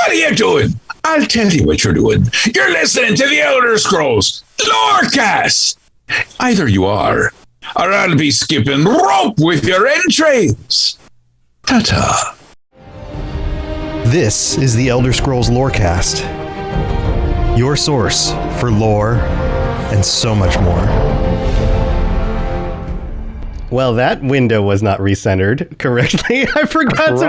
What are you doing? I'll tell you what you're doing. You're listening to the Elder Scrolls Lorecast. Either you are, or I'll be skipping rope with your entrails. Ta-ta. This is the Elder Scrolls Lorecast, your source for lore and so much more. Well, that window was not recentered correctly. I forgot to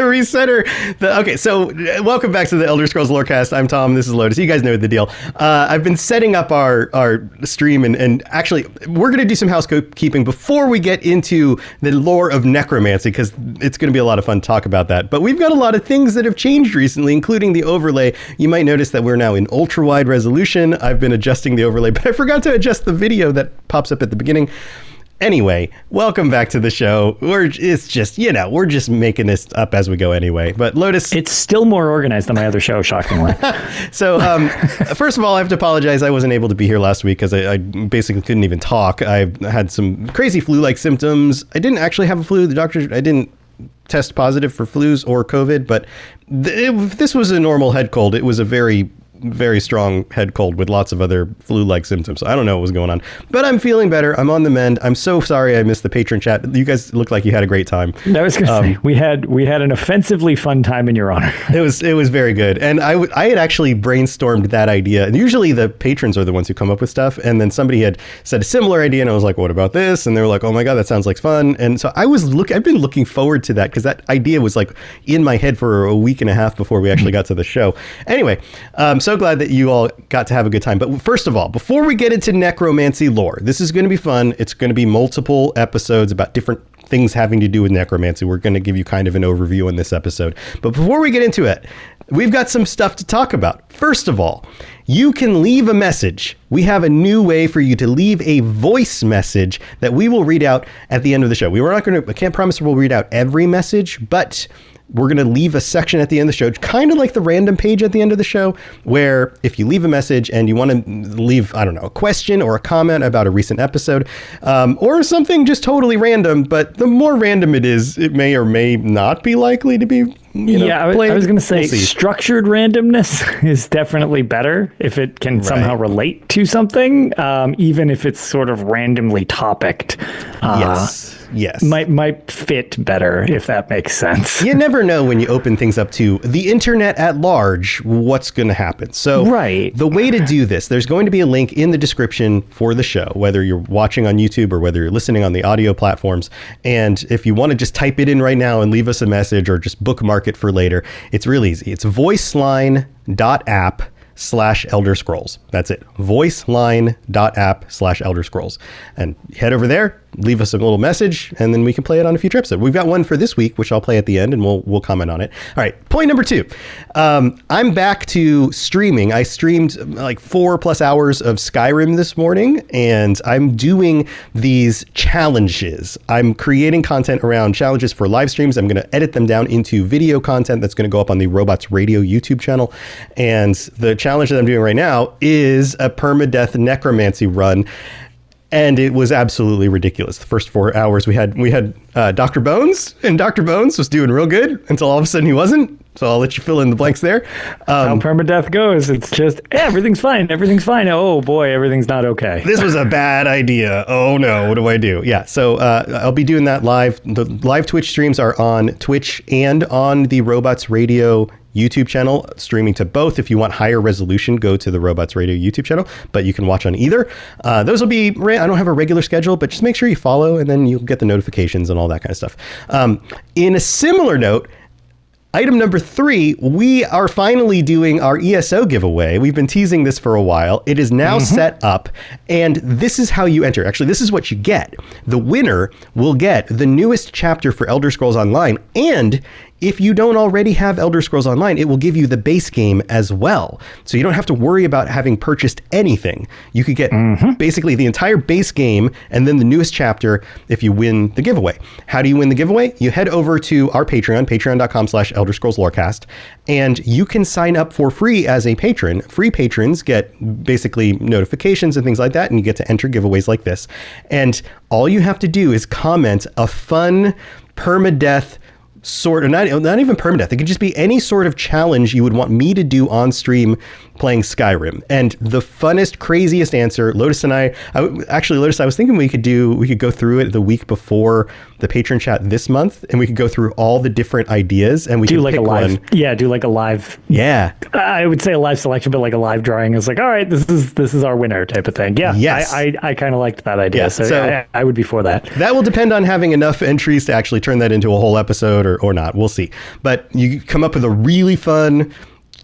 recenter the. Okay, so welcome back to the Elder Scrolls Lorecast. I'm Tom. This is Lotus. You guys know the deal. I've been setting up our stream, and actually, we're going to do some housekeeping before we get into the lore of necromancy, because it's going to be a lot of fun to talk about that. But we've got a lot of things that have changed recently, including the overlay. You might notice that we're now in ultra wide resolution. I've been adjusting the overlay, but I forgot to adjust the video that pops up at the beginning. Anyway, welcome back to the show. We're just making this up as we go anyway. But Lotus... It's still more organized than my other show, shockingly. So, first of all, I have to apologize. I wasn't able to be here last week because I basically couldn't even talk. I had some crazy flu-like symptoms. I didn't actually have a flu. I didn't test positive for flus or COVID, but if this was a normal head cold. It was a very strong head cold with lots of other flu-like symptoms. I don't know what was going on, but I'm feeling better. I'm on the mend. I'm so sorry I missed the patron chat. You guys looked like you had a great time. I was going to say, we had an offensively fun time in your honor. It was very good. And I had actually brainstormed that idea. And usually the patrons are the ones who come up with stuff. And then somebody had said a similar idea, and I was like, what about this? And they were like, oh my God, that sounds like fun. And so I've been looking forward to that, because that idea was like in my head for a week and a half before we actually got to the show. Anyway, so glad that you all got to have a good time. But first of all, before we get into necromancy lore, this is going to be fun. It's going to be multiple episodes about different things having to do with necromancy. We're going to give you kind of an overview in this episode. But before we get into it, we've got some stuff to talk about. First of all, you can leave a message. We have a new way for you to leave a voice message that we will read out at the end of the show. I can't promise we'll read out every message, but we're going to leave a section at the end of the show, kind of like the random page at the end of the show, where if you leave a message and you want to leave, I don't know, a question or a comment about a recent episode, or something just totally random, but the more random it is, it may or may not be likely to be I was going to say structured randomness is definitely better if it can somehow relate to something, even if it's sort of randomly topicked. Yes. Might fit better, if that makes sense. You never know when you open things up to the internet at large, what's going to happen. So the way to do this, there's going to be a link in the description for the show, whether you're watching on YouTube or whether you're listening on the audio platforms. And if you want to just type it in right now and leave us a message or just bookmark it for later, it's real easy. It's voiceline.app/Elder Scrolls. That's it. Voiceline.app/Elder Scrolls. And head over there, leave us a little message, and then we can play it on a future episode. We've got one for this week, which I'll play at the end, and we'll comment on it. All right, point number 2. I'm back to streaming. I streamed like 4+ hours of Skyrim this morning, and I'm doing these challenges. I'm creating content around challenges for live streams. I'm going to edit them down into video content that's going to go up on the Robots Radio YouTube channel. And the challenge that I'm doing right now is a permadeath necromancy run. And it was absolutely ridiculous. The first 4 hours we had Dr. Bones, and Dr. Bones was doing real good until all of a sudden he wasn't. So I'll let you fill in the blanks there. How permadeath goes. It's just, everything's fine. Everything's fine. Oh boy, everything's not okay. This was a bad idea. Oh no, what do I do? Yeah, so I'll be doing that live. The live Twitch streams are on Twitch and on the Robots Radio YouTube channel, streaming to both. If you want higher resolution, go to the Robots Radio YouTube channel, but you can watch on either. Those will be, I don't have a regular schedule, but just make sure you follow, and then you'll get the notifications and all that kind of stuff. In a similar note, item number 3, we are finally doing our ESO giveaway. We've been teasing this for a while. It is now set up, and this is how you enter. Actually, this is what you get. The winner will get the newest chapter for Elder Scrolls Online, and if you don't already have Elder Scrolls Online, it will give you the base game as well. So you don't have to worry about having purchased anything. You could get basically the entire base game and then the newest chapter if you win the giveaway. How do you win the giveaway? You head over to our Patreon, patreon.com/Elder Scrolls Lorecast, and you can sign up for free as a patron. Free patrons get basically notifications and things like that, and you get to enter giveaways like this. And all you have to do is comment a fun permadeath sort of, not even permadeath. It could just be any sort of challenge you would want me to do on stream playing Skyrim. And the funnest, craziest answer, Lotus and Lotus, I was thinking we could go through it the week before the patron chat this month, and we could go through all the different ideas, and we could pick one. Yeah, do like a live. Yeah, I would say a live selection, but like a live drawing is like, all right, this is our winner type of thing. Yeah, yes. I kind of liked that idea, so I would be for that. That will depend on having enough entries to actually turn that into a whole episode or not. We'll see. But you come up with a really fun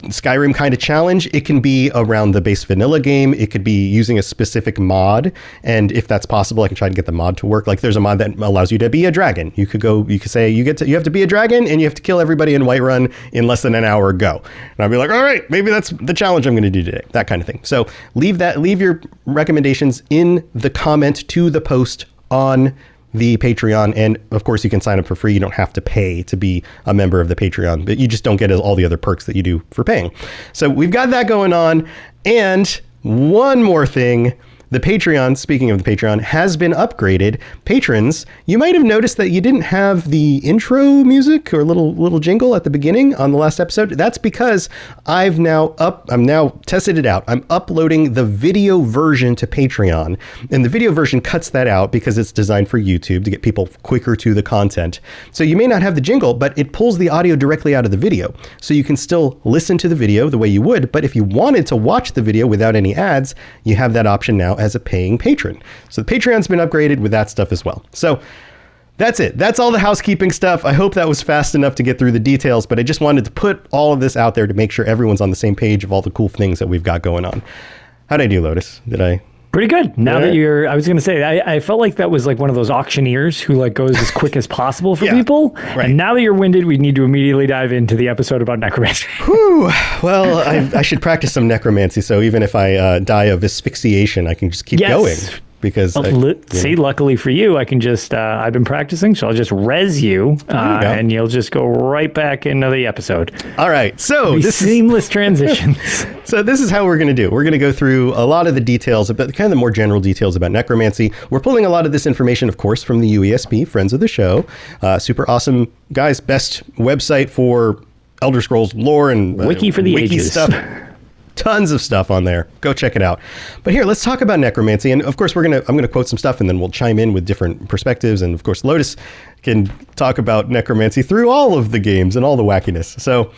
Skyrim kind of challenge. It can be around the base vanilla game. It could be using a specific mod, and if that's possible, I can try to get the mod to work. Like there's a mod that allows you to be a dragon. You could say you have to be a dragon, and you have to kill everybody in Whiterun in less than an hour. Go, and I'll be like, all right, maybe that's the challenge I'm going to do today. That kind of thing. So leave your recommendations in the comment to the post on the Patreon, and of course you can sign up for free. You don't have to pay to be a member of the Patreon, but you just don't get all the other perks that you do for paying. So we've got that going on. And one more thing, the Patreon, speaking of the Patreon, has been upgraded. Patrons, you might have noticed that you didn't have the intro music or little jingle at the beginning on the last episode. That's because I'm now tested it out. I'm uploading the video version to Patreon, and the video version cuts that out because it's designed for YouTube to get people quicker to the content. So you may not have the jingle, but it pulls the audio directly out of the video. So you can still listen to the video the way you would, but if you wanted to watch the video without any ads, you have that option now as a paying patron. So the Patreon's been upgraded with that stuff as well. So that's it. That's all the housekeeping stuff. I hope that was fast enough to get through the details, but I just wanted to put all of this out there to make sure everyone's on the same page of all the cool things that we've got going on. How'd I do, Lotus? Did I? Pretty good. Now that I was going to say, I felt like that was like one of those auctioneers who like goes as quick as possible for people. Right. And now that you're winded, we need to immediately dive into the episode about necromancy. Whew. Well, I should practice some necromancy. So even if I die of asphyxiation, I can just keep going. Because luckily for you, I can just I've been practicing, so I'll just res you, and you'll just go right back into the episode. All right, so this seamless transitions. So this is how we're going to do. We're going to go through a lot of the details, about kind of the more general details about necromancy. We're pulling a lot of this information, of course, from the UESP, friends of the show, super awesome guys, best website for Elder Scrolls lore and wiki for the ages stuff. Tons of stuff on there. Go check it out. But here, let's talk about necromancy. And of course, I'm going to quote some stuff, and then we'll chime in with different perspectives. And of course, Lotus can talk about necromancy through all of the games and all the wackiness. So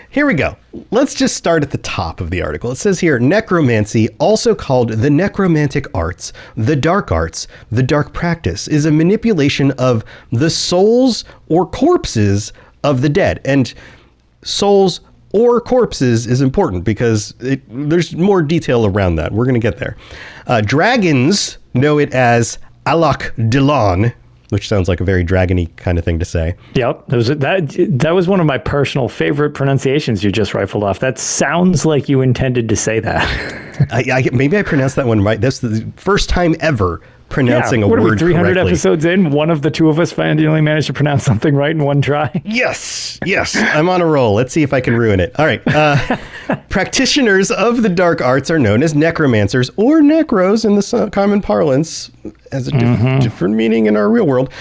here we go. Let's just start at the top of the article. It says here, necromancy, also called the necromantic arts, the dark practice, is a manipulation of the souls or corpses of the dead. And souls or corpses is important because there's more detail around that. We're going to get there. Dragons know it as Alak Dilan, which sounds like a very dragon-y kind of thing to say. Yep. That was one of my personal favorite pronunciations you just rifled off. That sounds like you intended to say that. Maybe I pronounced that one right. That's the first time ever pronouncing a word correctly. 300 episodes in, one of the two of us finally managed to pronounce something right in one try. Yes, I'm on a roll. Let's see if I can ruin it. All right. Practitioners of the dark arts are known as necromancers or necros in the common parlance, as a different meaning in our real world.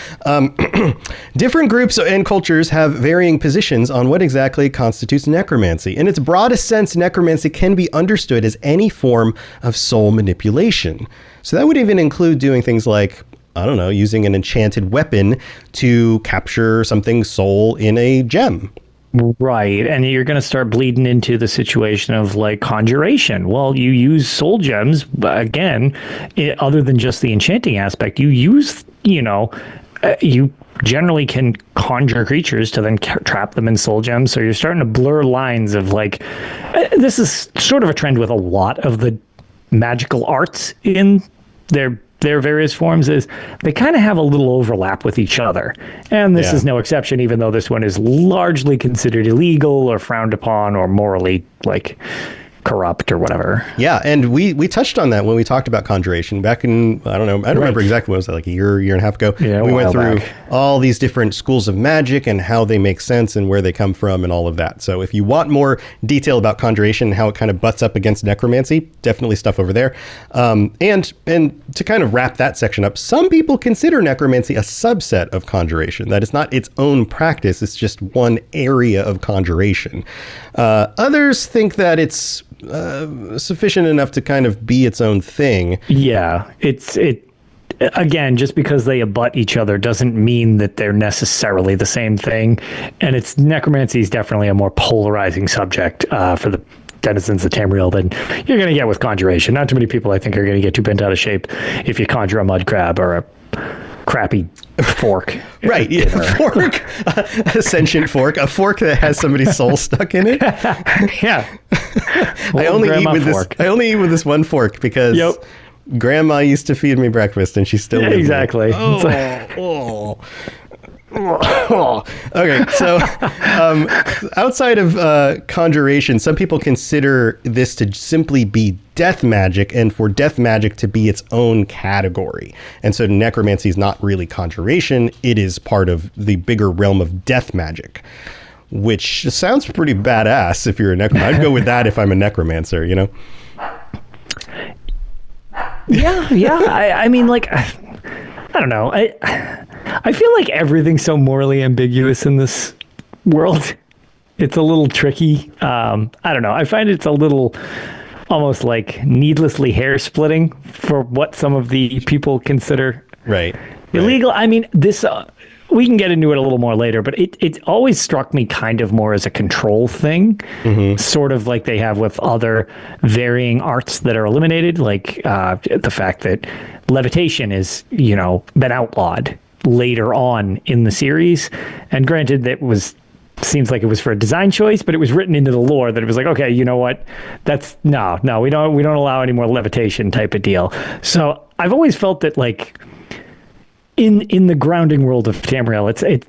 Different groups and cultures have varying positions on what exactly constitutes necromancy. In its broadest sense, necromancy can be understood as any form of soul manipulation. So that would even include doing things like, I don't know, using an enchanted weapon to capture something's soul in a gem. Right. And you're going to start bleeding into the situation of like conjuration. Well, you use soul gems, but again, other than just the enchanting aspect, you use, you generally can conjure creatures to then trap them in soul gems. So you're starting to blur lines of like, this is sort of a trend with a lot of the magical arts in their various forms, is they kind of have a little overlap with each other. And this is no exception, even though this one is largely considered illegal or frowned upon or morally like corrupt or whatever. Yeah, and we touched on that when we talked about conjuration back in, I don't remember exactly when it was, like a year and a half ago. Yeah, we went through back. all these different schools of magic and how they make sense and where they come from and all of that. So if you want more detail about conjuration and how it kind of butts up against necromancy, definitely stuff over there. And to kind of wrap that section up, some people consider necromancy a subset of conjuration, that it's not its own practice, it's just one area of conjuration. Others think that it's sufficient enough to kind of be its own thing. Yeah, again, just because they abut each other doesn't mean that they're necessarily the same thing. And necromancy is definitely a more polarizing subject for the denizens of Tamriel than you're going to get with conjuration. Not too many people, I think, are going to get too bent out of shape if you conjure a mud crab or a crappy fork. Right, yeah, fork, a sentient fork, a fork that has somebody's soul stuck in it. Yeah. I only eat with this one fork because Grandma used to feed me breakfast and she's still living. Exactly. Okay, so outside of conjuration, some people consider this to simply be death magic and for death magic to be its own category. And so necromancy is not really conjuration, it is part of the bigger realm of death magic, which sounds pretty badass if you're a necromancer. I'd go with that if I'm a necromancer, you know? Yeah. I mean, like, I don't know. I feel like everything's so morally ambiguous in this world. It's a little tricky. I don't know. I find it's a little almost like needlessly hair splitting for what some of the people consider illegal. I mean, this we can get into it a little more later, but it always struck me kind of more as a control thing, sort of like they have with other varying arts that are eliminated, like the fact that levitation is, been outlawed later on in the series. And granted, seems like it was for a design choice, but it was written into the lore that it was like, okay, you know what? That's no, we don't allow any more levitation type of deal. So I've always felt that, like, in the grounding world of Tamriel,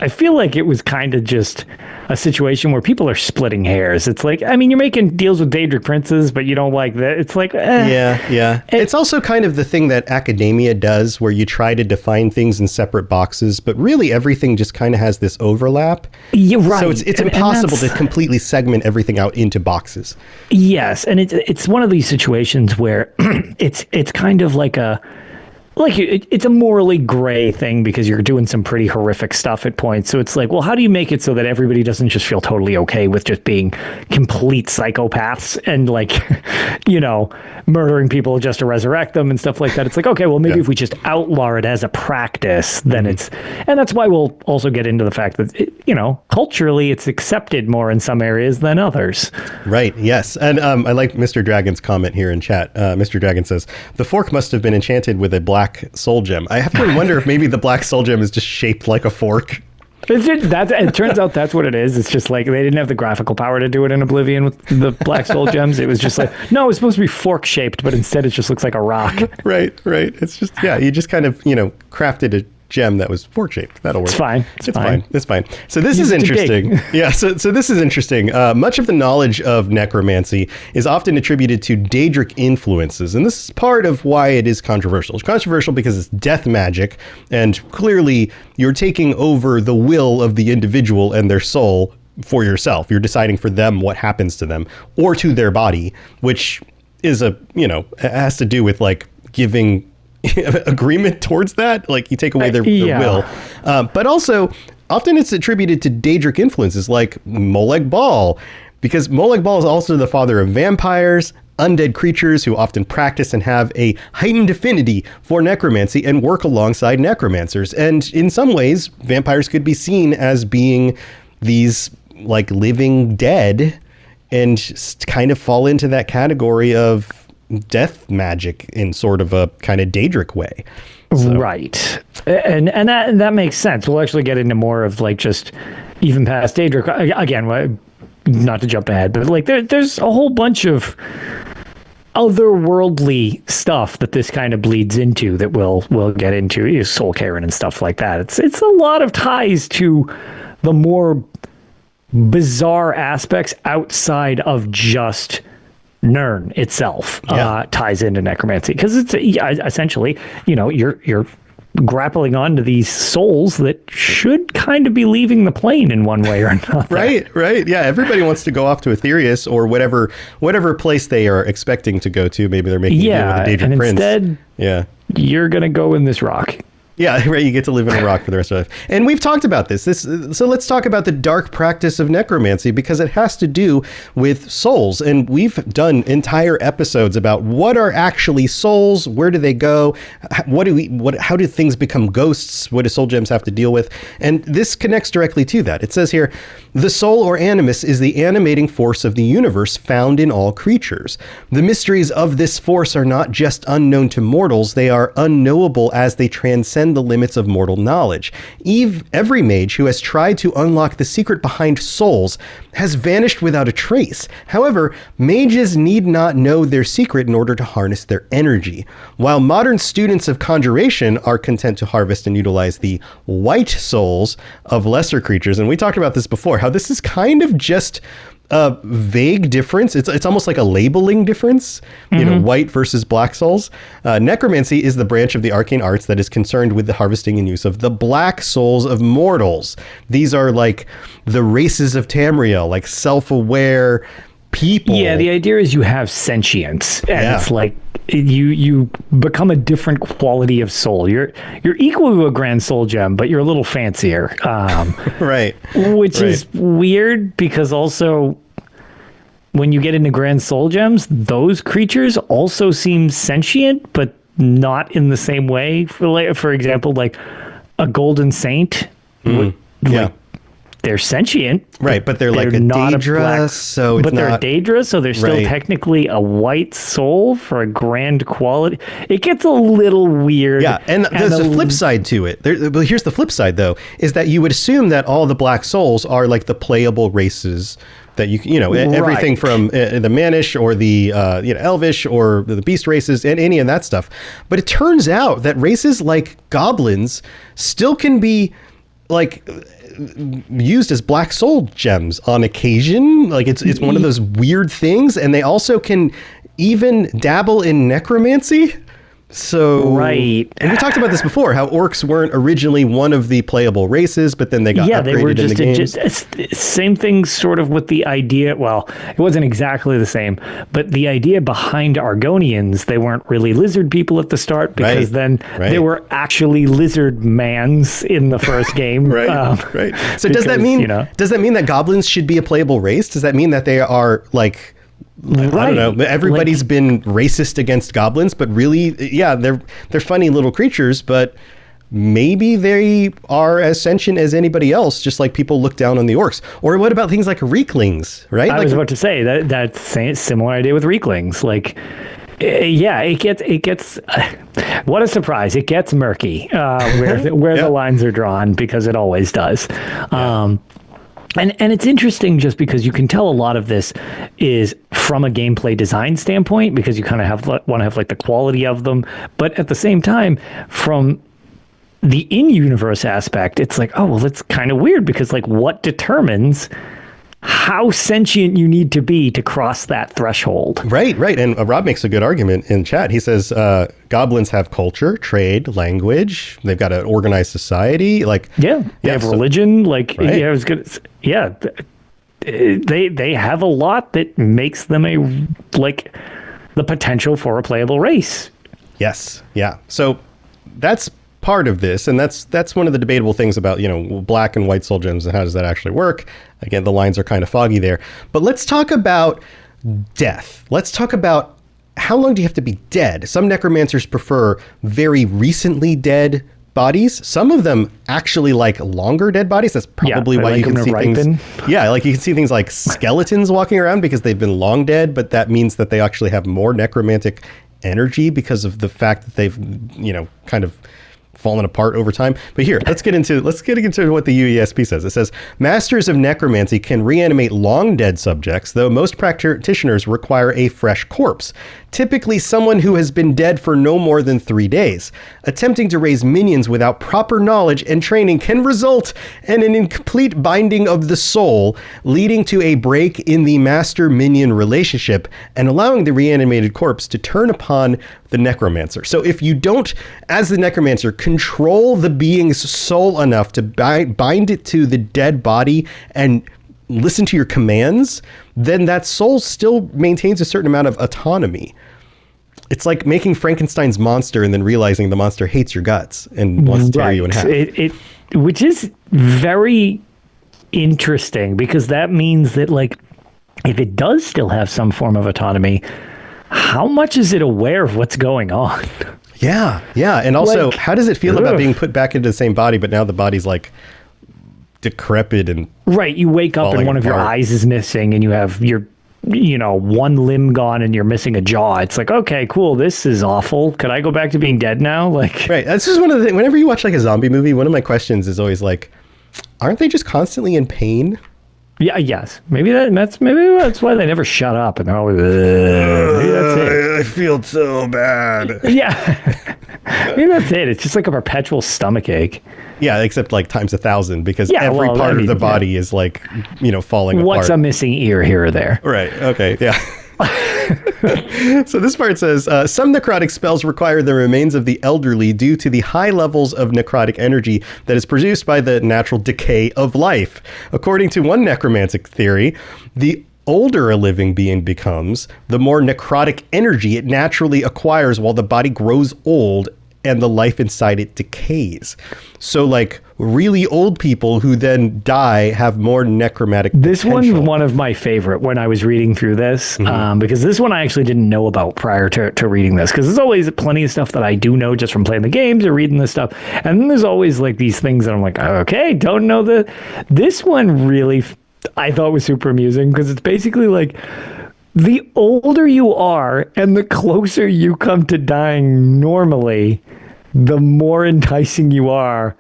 I feel like it was kind of just a situation where people are splitting hairs. It's like, I mean, you're making deals with Daedric princes, but you don't like that. It's like, Yeah. It's also kind of the thing that academia does, where you try to define things in separate boxes, but really everything just kind of has this overlap. You're right. So it's impossible to completely segment everything out into boxes. Yes, and it's one of these situations where it's kind of like it's a morally gray thing because you're doing some pretty horrific stuff at points. So it's like, well, how do you make it so that everybody doesn't just feel totally okay with just being complete psychopaths and, like, murdering people just to resurrect them and stuff like that? It's like, okay, well, maybe if we just outlaw it as a practice, then and that's why we'll also get into the fact that, culturally it's accepted more in some areas than others. Right. Yes. And I like Mr. Dragon's comment here in chat. Mr. Dragon says, the fork must have been enchanted with a black soul gem. I have to wonder if maybe the black soul gem is just shaped like a fork. It turns out that's what it is. It's just like they didn't have the graphical power to do it in Oblivion with the black soul gems. It was just like, no, it's supposed to be fork shaped, but instead it just looks like a rock. Right. It's just, you just kind of, crafted a gem that was fork shaped. That'll work. It's fine. So this is interesting. Yeah. So this is interesting. Much of the knowledge of necromancy is often attributed to Daedric influences, and this is part of why it is controversial. It's controversial because it's death magic, and clearly you're taking over the will of the individual and their soul for yourself. You're deciding for them what happens to them or to their body, which is has to do with, like, giving agreement towards that, like you take away their will, but also often it's attributed to Daedric influences like Molag Bal, because Molag Bal is also the father of vampires, undead creatures who often practice and have a heightened affinity for necromancy and work alongside necromancers. And in some ways, vampires could be seen as being these, like, living dead and just kind of fall into that category of death magic in sort of a kind of Daedric way. So. Right. And that makes sense. We'll actually get into more of, like, just even past Daedric. Again, not to jump ahead, but, like, there's a whole bunch of otherworldly stuff that this kind of bleeds into that we'll get into, Soul Cairn and stuff like that. It's a lot of ties to the more bizarre aspects outside of just Nern itself ties into necromancy, because it's essentially, you're grappling onto these souls that should kind of be leaving the plane in one way or another. Right. Yeah, everybody wants to go off to Aetherius or whatever place they are expecting to go to. Maybe they're making a deal with the Daedric Prince. Instead, you're going to go in this rock. Yeah, right. You get to live in a rock for the rest of life. And we've talked about this. So let's talk about the dark practice of necromancy, because it has to do with souls. And we've done entire episodes about what are actually souls, where do they go, how do things become ghosts, what do soul gems have to deal with? And this connects directly to that. It says here, the soul or animus is the animating force of the universe found in all creatures. The mysteries of this force are not just unknown to mortals, they are unknowable as they transcend the limits of mortal knowledge. Every mage who has tried to unlock the secret behind souls has vanished without a trace. However, mages need not know their secret in order to harness their energy. While modern students of conjuration are content to harvest and utilize the white souls of lesser creatures, and we talked about this before, how this is kind of just a vague difference. It's almost like a labeling difference, white versus black souls. Necromancy is the branch of the arcane arts that is concerned with the harvesting and use of the black souls of mortals. These are like the races of Tamriel, like self-aware people. Yeah, the idea is you have sentience, and it's like you become a different quality of soul. You're equal to a grand soul gem, but you're a little fancier. Right. Which is weird, because also when you get into grand soul gems, those creatures also seem sentient, but not in the same way. For example, like a golden saint. They're sentient, right? But they're like a Daedra, so it's they're a Daedra, so they're still technically a white soul for a grand quality. It gets a little weird. Yeah, and there's a flip side to it. But here's the flip side, though, is that you would assume that all the black souls are like the playable races that everything from the Mannish or the Elvish or the beast races and any of that stuff. But it turns out that races like goblins still can be like used as black soul gems on occasion. Like it's one of those weird things, and they also can even dabble in necromancy. So and we talked about this before, how orcs weren't originally one of the playable races, but then they got upgraded they were in the game. Same thing sort of with the idea. Well, it wasn't exactly the same, but the idea behind Argonians, they weren't really lizard people at the start, because then they were actually lizard mans in the first game. Right. So does that mean that goblins should be a playable race? Does that mean that they are like, I don't know, everybody's been racist against goblins, but really, they're funny little creatures, but maybe they are as sentient as anybody else, just like people look down on the orcs. Or what about things like reeklings, right? I was about to say that's a similar idea with reeklings. Like, it gets what a surprise. It gets murky where the lines are drawn, because it always does. And it's interesting, just because you can tell a lot of this is from a gameplay design standpoint, because you kind of want to have like the quality of them, but at the same time, from the in-universe aspect, it's like, oh, well, it's kind of weird, because like, what determines how sentient you need to be to cross that threshold? Right. And Rob makes a good argument in chat. He says goblins have culture, trade, language. They've got an organized society. They have religion. They have a lot that makes them the potential for a playable race. Yes. Yeah. So that's part of this, and that's one of the debatable things about black and white soul gems, and how does that actually work. Again, the lines are kind of foggy there, but let's talk about death. Let's talk about how long do you have to be dead. Some necromancers prefer very recently dead bodies. Some of them actually like longer dead bodies. That's probably why you can see things. Yeah, like you can see things like skeletons walking around because they've been long dead, but that means that they actually have more necromantic energy because of the fact that they've kind of fallen apart over time. But here, let's get into what the UESP says. It says, Masters of Necromancy can reanimate long dead subjects, though most practitioners require a fresh corpse, typically someone who has been dead for no more than 3 days. Attempting to raise minions without proper knowledge and training can result in an incomplete binding of the soul, leading to a break in the master-minion relationship and allowing the reanimated corpse to turn upon the necromancer. So if you don't, as the necromancer, control the being's soul enough to bind it to the dead body and listen to your commands, then that soul still maintains a certain amount of autonomy. It's like making Frankenstein's monster and then realizing the monster hates your guts and wants to tear you in half. Which is very interesting, because that means that, like, if it does still have some form of autonomy, how much is it aware of what's going on? Yeah. And also, like, how does it feel about being put back into the same body, but now the body's like decrepit and right? You wake up and one of your eyes is missing, and you have your, one limb gone, and you're missing a jaw. It's like, okay, cool. This is awful. Could I go back to being dead now? Like, right. That's just one of the things. Whenever you watch like a zombie movie, one of my questions is always like, aren't they just constantly in pain? Yeah. Yes. Maybe that's why they never shut up, and they're always. Maybe that's it. I feel so bad. Yeah. Maybe that's it. It's just like a perpetual stomach ache. Yeah, except like times 1,000, because every part of the body is like, falling apart. What's a missing ear here or there? Right. Okay. Yeah. So this part says, some necrotic spells require the remains of the elderly due to the high levels of necrotic energy that is produced by the natural decay of life. According to one necromantic theory, the older a living being becomes, the more necrotic energy it naturally acquires while the body grows old and the life inside it decays. So like really old people who then die have more necromantic This potential. one's one of my favorite when I was reading through this, because this one I actually didn't know about prior to reading this, because there's always plenty of stuff that I do know just from playing the games or reading this stuff. And then there's always like these things that I'm like, okay, don't know this one really I thought was super amusing, because it's basically like, the older you are and the closer you come to dying normally, the more enticing you are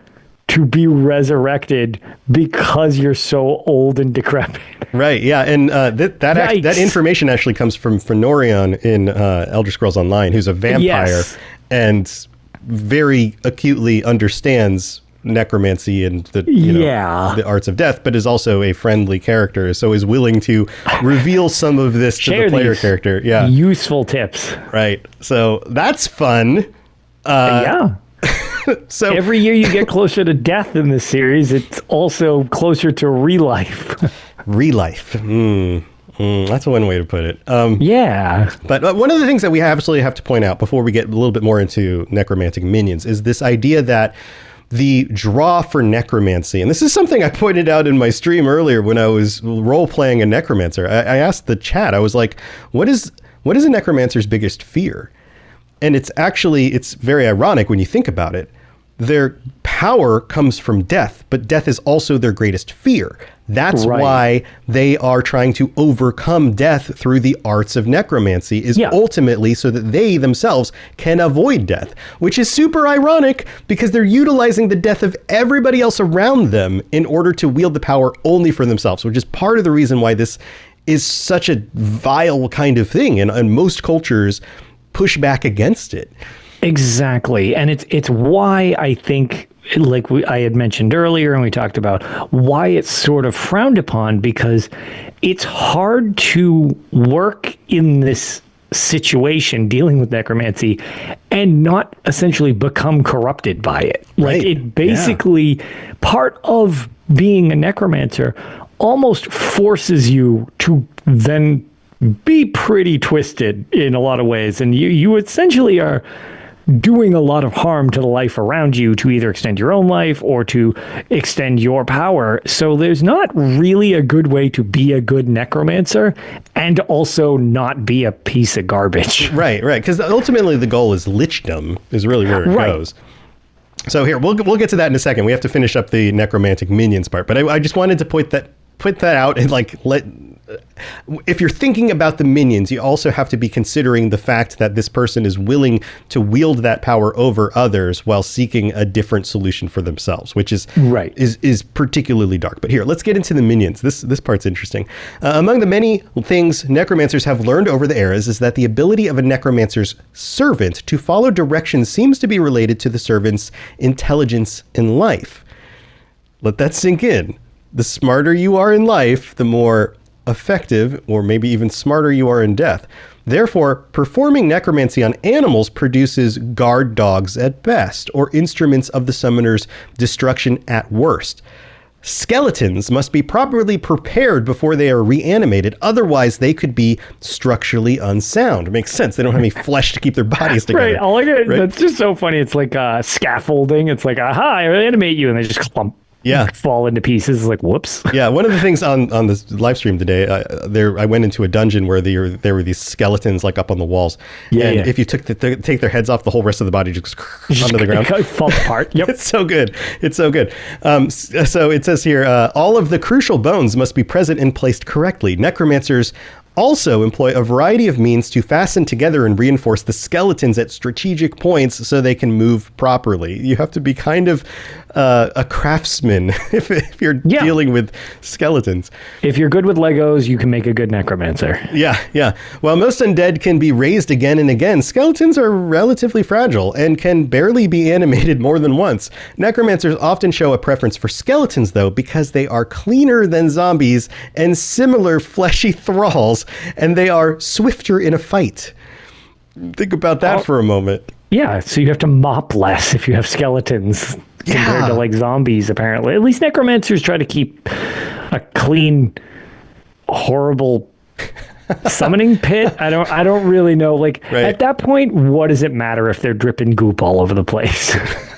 to be resurrected because you're so old and decrepit. Right, yeah, and that information actually comes from Fëanorion in Elder Scrolls Online, who's a vampire and very acutely understands necromancy and the arts of death, but is also a friendly character, so is willing to reveal some of this to the player character. Yeah, useful tips. Right. So that's fun. So every year you get closer to death in this series, it's also closer to relife. Relife. That's one way to put it. Yeah. But one of the things that we absolutely have to point out before we get a little bit more into necromantic minions is this idea that the draw for necromancy, and this is something I pointed out in my stream earlier when I was role-playing a necromancer. I asked the chat, I was like, what is a necromancer's biggest fear? And it's very ironic when you think about it. Their power comes from death, but death is also their greatest fear. That's why they are trying to overcome death through the arts of necromancy, is ultimately so that they themselves can avoid death, which is super ironic because they're utilizing the death of everybody else around them in order to wield the power only for themselves, which is part of the reason why this is such a vile kind of thing. And most cultures push back against it. Exactly. And it's why I think, like I had mentioned earlier, and we talked about why it's sort of frowned upon, because it's hard to work in this situation dealing with necromancy and not essentially become corrupted by it. Like it basically, part of being a necromancer almost forces you to then be pretty twisted in a lot of ways. And you essentially are doing a lot of harm to the life around you to either extend your own life or to extend your power. So there's not really a good way to be a good necromancer and also not be a piece of garbage. Right. Because ultimately the goal is lichdom, is really where it goes. So here, we'll get to that in a second. We have to finish up the necromantic minions part, but I just wanted to point that out and like if you're thinking about the minions, you also have to be considering the fact that this person is willing to wield that power over others while seeking a different solution for themselves, which is is particularly dark. But here, let's get into the minions. This part's interesting. Among the many things necromancers have learned over the eras is that the ability of a necromancer's servant to follow directions seems to be related to the servant's intelligence in life. Let that sink in. The smarter you are in life, the more effective, or maybe even smarter you are in death. Therefore, performing necromancy on animals produces guard dogs at best, or instruments of the summoner's destruction at worst. Skeletons must be properly prepared before they are reanimated, otherwise they could be structurally unsound. It makes sense. They don't have any flesh to keep their bodies together. Right. I like it. Right? That's just so funny. It's like scaffolding. It's like, aha, I animate you, and they just clump. Yeah, fall into pieces. It's like, whoops. Yeah, one of the things on this live stream today, I went into a dungeon where there were these skeletons like up on the walls. And if you take their heads off, the whole rest of the body just onto the ground. Falls apart. Yep. It's so good. It's so good. So it says here, all of the crucial bones must be present and placed correctly. Necromancers also employ a variety of means to fasten together and reinforce the skeletons at strategic points so they can move properly. You have to be kind of a craftsman if you're dealing with skeletons. If you're good with Legos, you can make a good necromancer. Yeah. While most undead can be raised again and again, skeletons are relatively fragile and can barely be animated more than once. Necromancers often show a preference for skeletons, though, because they are cleaner than zombies and similar fleshy thralls, and they are swifter in a fight. Think about that for a moment. Yeah, so you have to mop less if you have skeletons compared to like zombies, apparently. At least necromancers try to keep a clean, horrible summoning pit. I don't really know. Like at that point, what does it matter if they're dripping goop all over the place?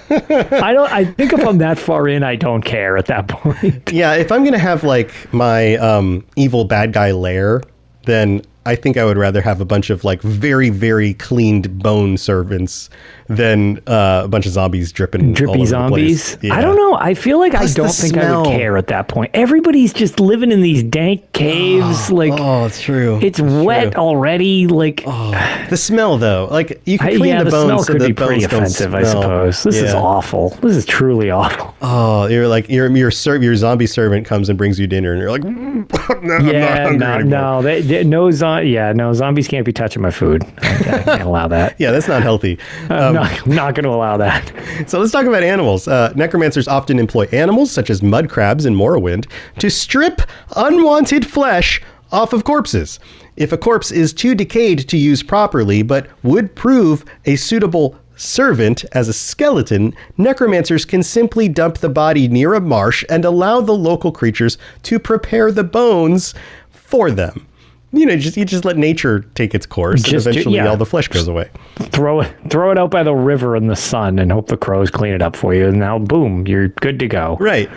I think if I'm that far in, I don't care at that point. Yeah, if I'm gonna have like my evil bad guy lair, then I think I would rather have a bunch of like very, very cleaned bone servants than a bunch of zombies drippy all over zombies. The place. Yeah. I don't know. I feel like I don't think I would care at that point. Everybody's just living in these dank caves. It's true. It's wet already. Like the smell, though. Like you can clean the bones. Smell so could the be pretty offensive, I suppose. This is awful. This is truly awful. Oh, you're like your zombie servant comes and brings you dinner, and you're like, no, zombies can't be touching my food. I can't allow that. Yeah, that's not healthy. Not going to allow that. So let's talk about animals. Necromancers often employ animals, such as mud crabs in Morrowind, to strip unwanted flesh off of corpses. If a corpse is too decayed to use properly, but would prove a suitable servant as a skeleton, necromancers can simply dump the body near a marsh and allow the local creatures to prepare the bones for them. You just let nature take its course, and eventually all the flesh goes away. Throw it out by the river in the sun and hope the crows clean it up for you. And now, boom, you're good to go. Right.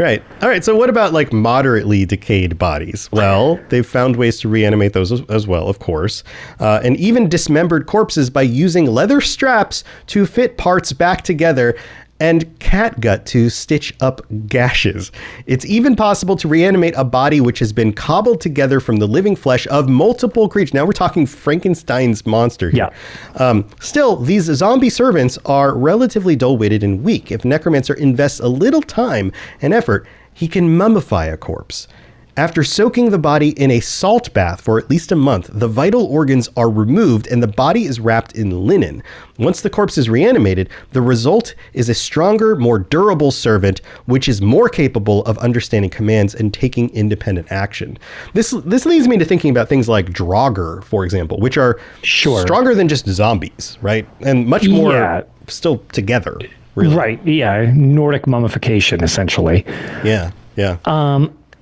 All right. So what about like moderately decayed bodies? Well, they've found ways to reanimate those as well, of course. And even dismembered corpses by using leather straps to fit parts back together and catgut to stitch up gashes. It's even possible to reanimate a body which has been cobbled together from the living flesh of multiple creatures. Now we're talking Frankenstein's monster here. Yeah. Still, these zombie servants are relatively dull-witted and weak. If Necromancer invests a little time and effort, he can mummify a corpse. After soaking the body in a salt bath for at least a month, the vital organs are removed and the body is wrapped in linen. Once the corpse is reanimated, the result is a stronger, more durable servant, which is more capable of understanding commands and taking independent action. This leads me to thinking about things like Draugr, for example, which are stronger than just zombies, right? And much more still together, really. Right, yeah. Nordic mummification, essentially. Yeah.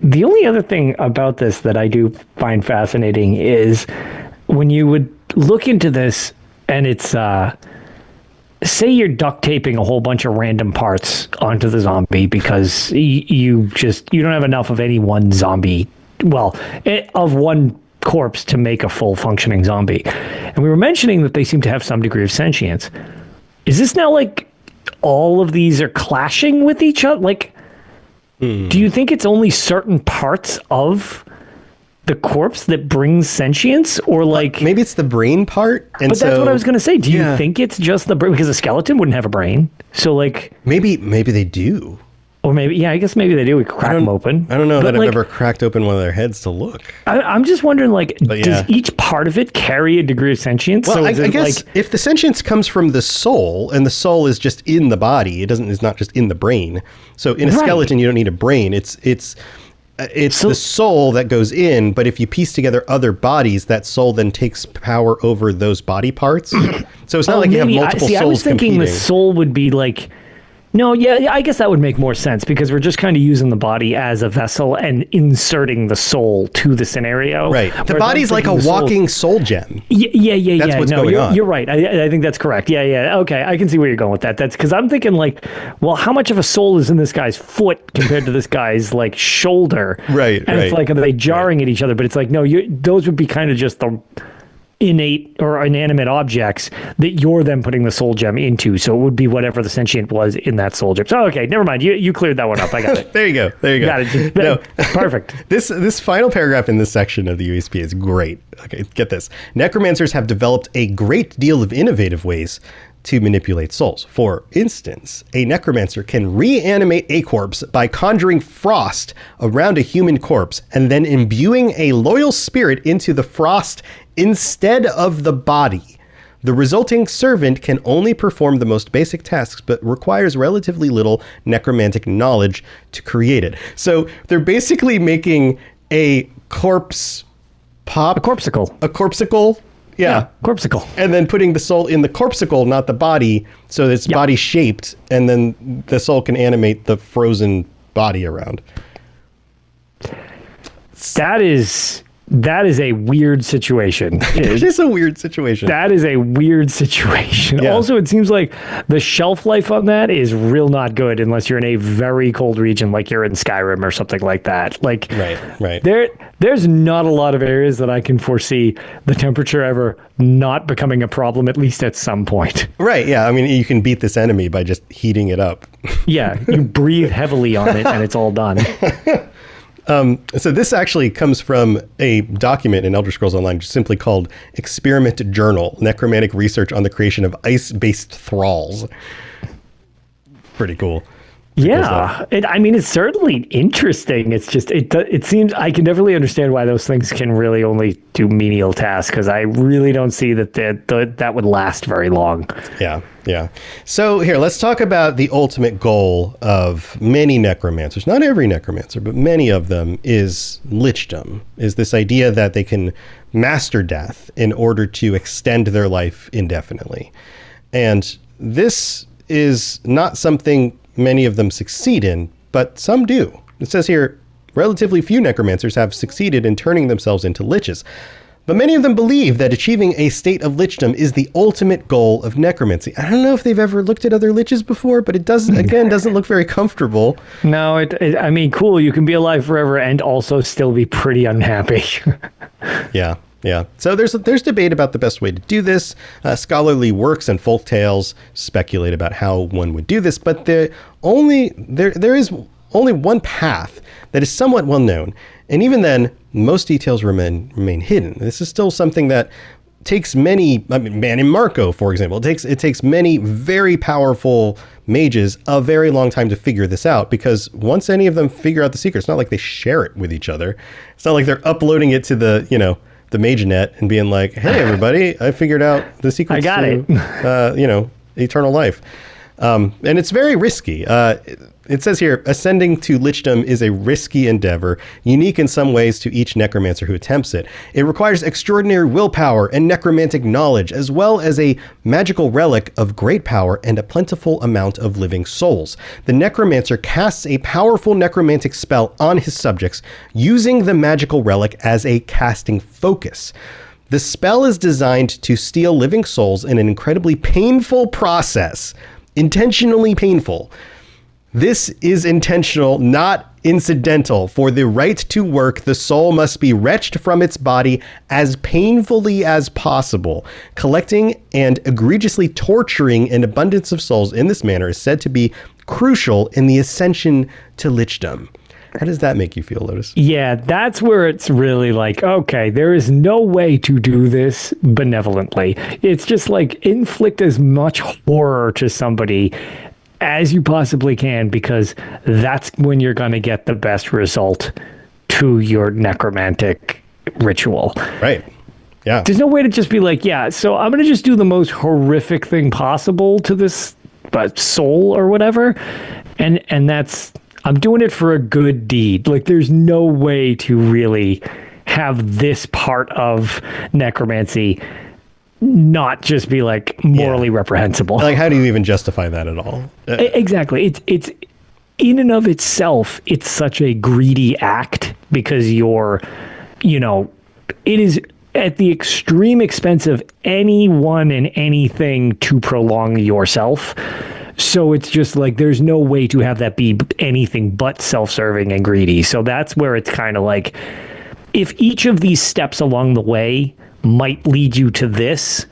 The only other thing about this that I do find fascinating is when you would look into this and it's, say you're duct taping a whole bunch of random parts onto the zombie because you don't have enough of any one zombie, of one corpse to make a full functioning zombie. And we were mentioning that they seem to have some degree of sentience. Is this now like all of these are clashing with each other? Like, do you think it's only certain parts of the corpse that brings sentience, or like maybe it's the brain part. And but that's what I was gonna say. Do you think it's just the brain? Because a skeleton wouldn't have a brain. So like maybe they do. Or maybe, I guess maybe they do. We crack them open. I don't know that I've ever cracked open one of their heads to look. I'm just wondering, like, does each part of it carry a degree of sentience? Well, I guess if the sentience comes from the soul, and the soul is just in the body, it's not just in the brain. So in a skeleton, you don't need a brain. It's the soul that goes in, but if you piece together other bodies, that soul then takes power over those body parts. So it's not like you have multiple souls competing. I was thinking the soul would be like... No, yeah, I guess that would make more sense because we're just kind of using the body as a vessel and inserting the soul to the scenario. Right. The body's like a walking soul gem. Yeah. That's what's going on. You're right. I think that's correct. Yeah. Okay, I can see where you're going with that. That's because I'm thinking like, well, how much of a soul is in this guy's foot compared to this guy's like shoulder? Right. And it's like, are they jarring at each other? But it's like, no, those would be kind of just the innate or inanimate objects that you're then putting the soul gem into. So it would be whatever the sentient was in that soul gem. So, okay, never mind. You cleared that one up. I got it. There you go. Got it. No. Perfect. This final paragraph in this section of the USP is great. Okay, get this. Necromancers have developed a great deal of innovative ways to manipulate souls. For instance, a necromancer can reanimate a corpse by conjuring frost around a human corpse and then imbuing a loyal spirit into the frost instead of the body. The resulting servant can only perform the most basic tasks, but requires relatively little necromantic knowledge to create it. So they're basically making a corpse pop. A corpsicle. Yeah, corpsicle. And then putting the soul in the corpsicle, not the body, so it's body shaped, and then the soul can animate the frozen body around. That is a weird situation. It is a weird situation. That is a weird situation. Yeah. Also, it seems like the shelf life on that is real not good unless you're in a very cold region, like you're in Skyrim or something like that. Like, right. There's not a lot of areas that I can foresee the temperature ever not becoming a problem, at least at some point. Right, yeah. I mean, you can beat this enemy by just heating it up. Yeah, you breathe heavily on it and it's all done. So this actually comes from a document in Elder Scrolls Online simply called Experiment Journal, Necromantic Research on the Creation of Ice-Based Thralls. Pretty cool. Yeah, it's certainly interesting. It's just, it seems, I can definitely understand why those things can really only do menial tasks, because I really don't see that would last very long. Yeah. So here, let's talk about the ultimate goal of many necromancers. Not every necromancer, but many of them is lichdom, is this idea that they can master death in order to extend their life indefinitely. And this is not something many of them succeed in, but some do. It says here, relatively few necromancers have succeeded in turning themselves into liches, but many of them believe that achieving a state of lichdom is the ultimate goal of necromancy. I don't know if they've ever looked at other liches before, but it doesn't look very comfortable. No, cool. You can be alive forever and also still be pretty unhappy. Yeah. So there's debate about the best way to do this. Scholarly works and folk tales speculate about how one would do this, but there is only one path that is somewhat well known, and even then, most details remain hidden. This is still something that takes many. Man in Marco, for example, it takes many very powerful mages a very long time to figure this out, because once any of them figure out the secret, it's not like they share it with each other. It's not like they're uploading it to the MageNet and being like, "Hey, everybody, I figured out the secret to eternal life." And it's very risky. It says here, ascending to lichdom is a risky endeavor, unique in some ways to each necromancer who attempts it. It requires extraordinary willpower and necromantic knowledge, as well as a magical relic of great power and a plentiful amount of living souls. The necromancer casts a powerful necromantic spell on his subjects, using the magical relic as a casting focus. The spell is designed to steal living souls in an incredibly painful process. Intentionally painful. This is intentional, not incidental. For the right to work, the soul must be wrenched from its body as painfully as possible. Collecting and egregiously torturing an abundance of souls in this manner is said to be crucial in the ascension to lichdom. How does that make you feel, Lotus? Yeah, that's where it's really like, okay, there is no way to do this benevolently. It's just like inflict as much horror to somebody as you possibly can, because that's when you're going to get the best result to your necromantic ritual. Right. Yeah. There's no way to just be like, yeah, so I'm going to just do the most horrific thing possible to this soul or whatever. And that's, I'm doing it for a good deed. Like, there's no way to really have this part of necromancy not just be like morally reprehensible. Like, how do you even justify that at all? Exactly. It's in and of itself, it's such a greedy act, because you're, it is at the extreme expense of anyone and anything to prolong yourself. So it's just like, there's no way to have that be anything but self-serving and greedy. So that's where it's kind of like, if each of these steps along the way might lead you to this,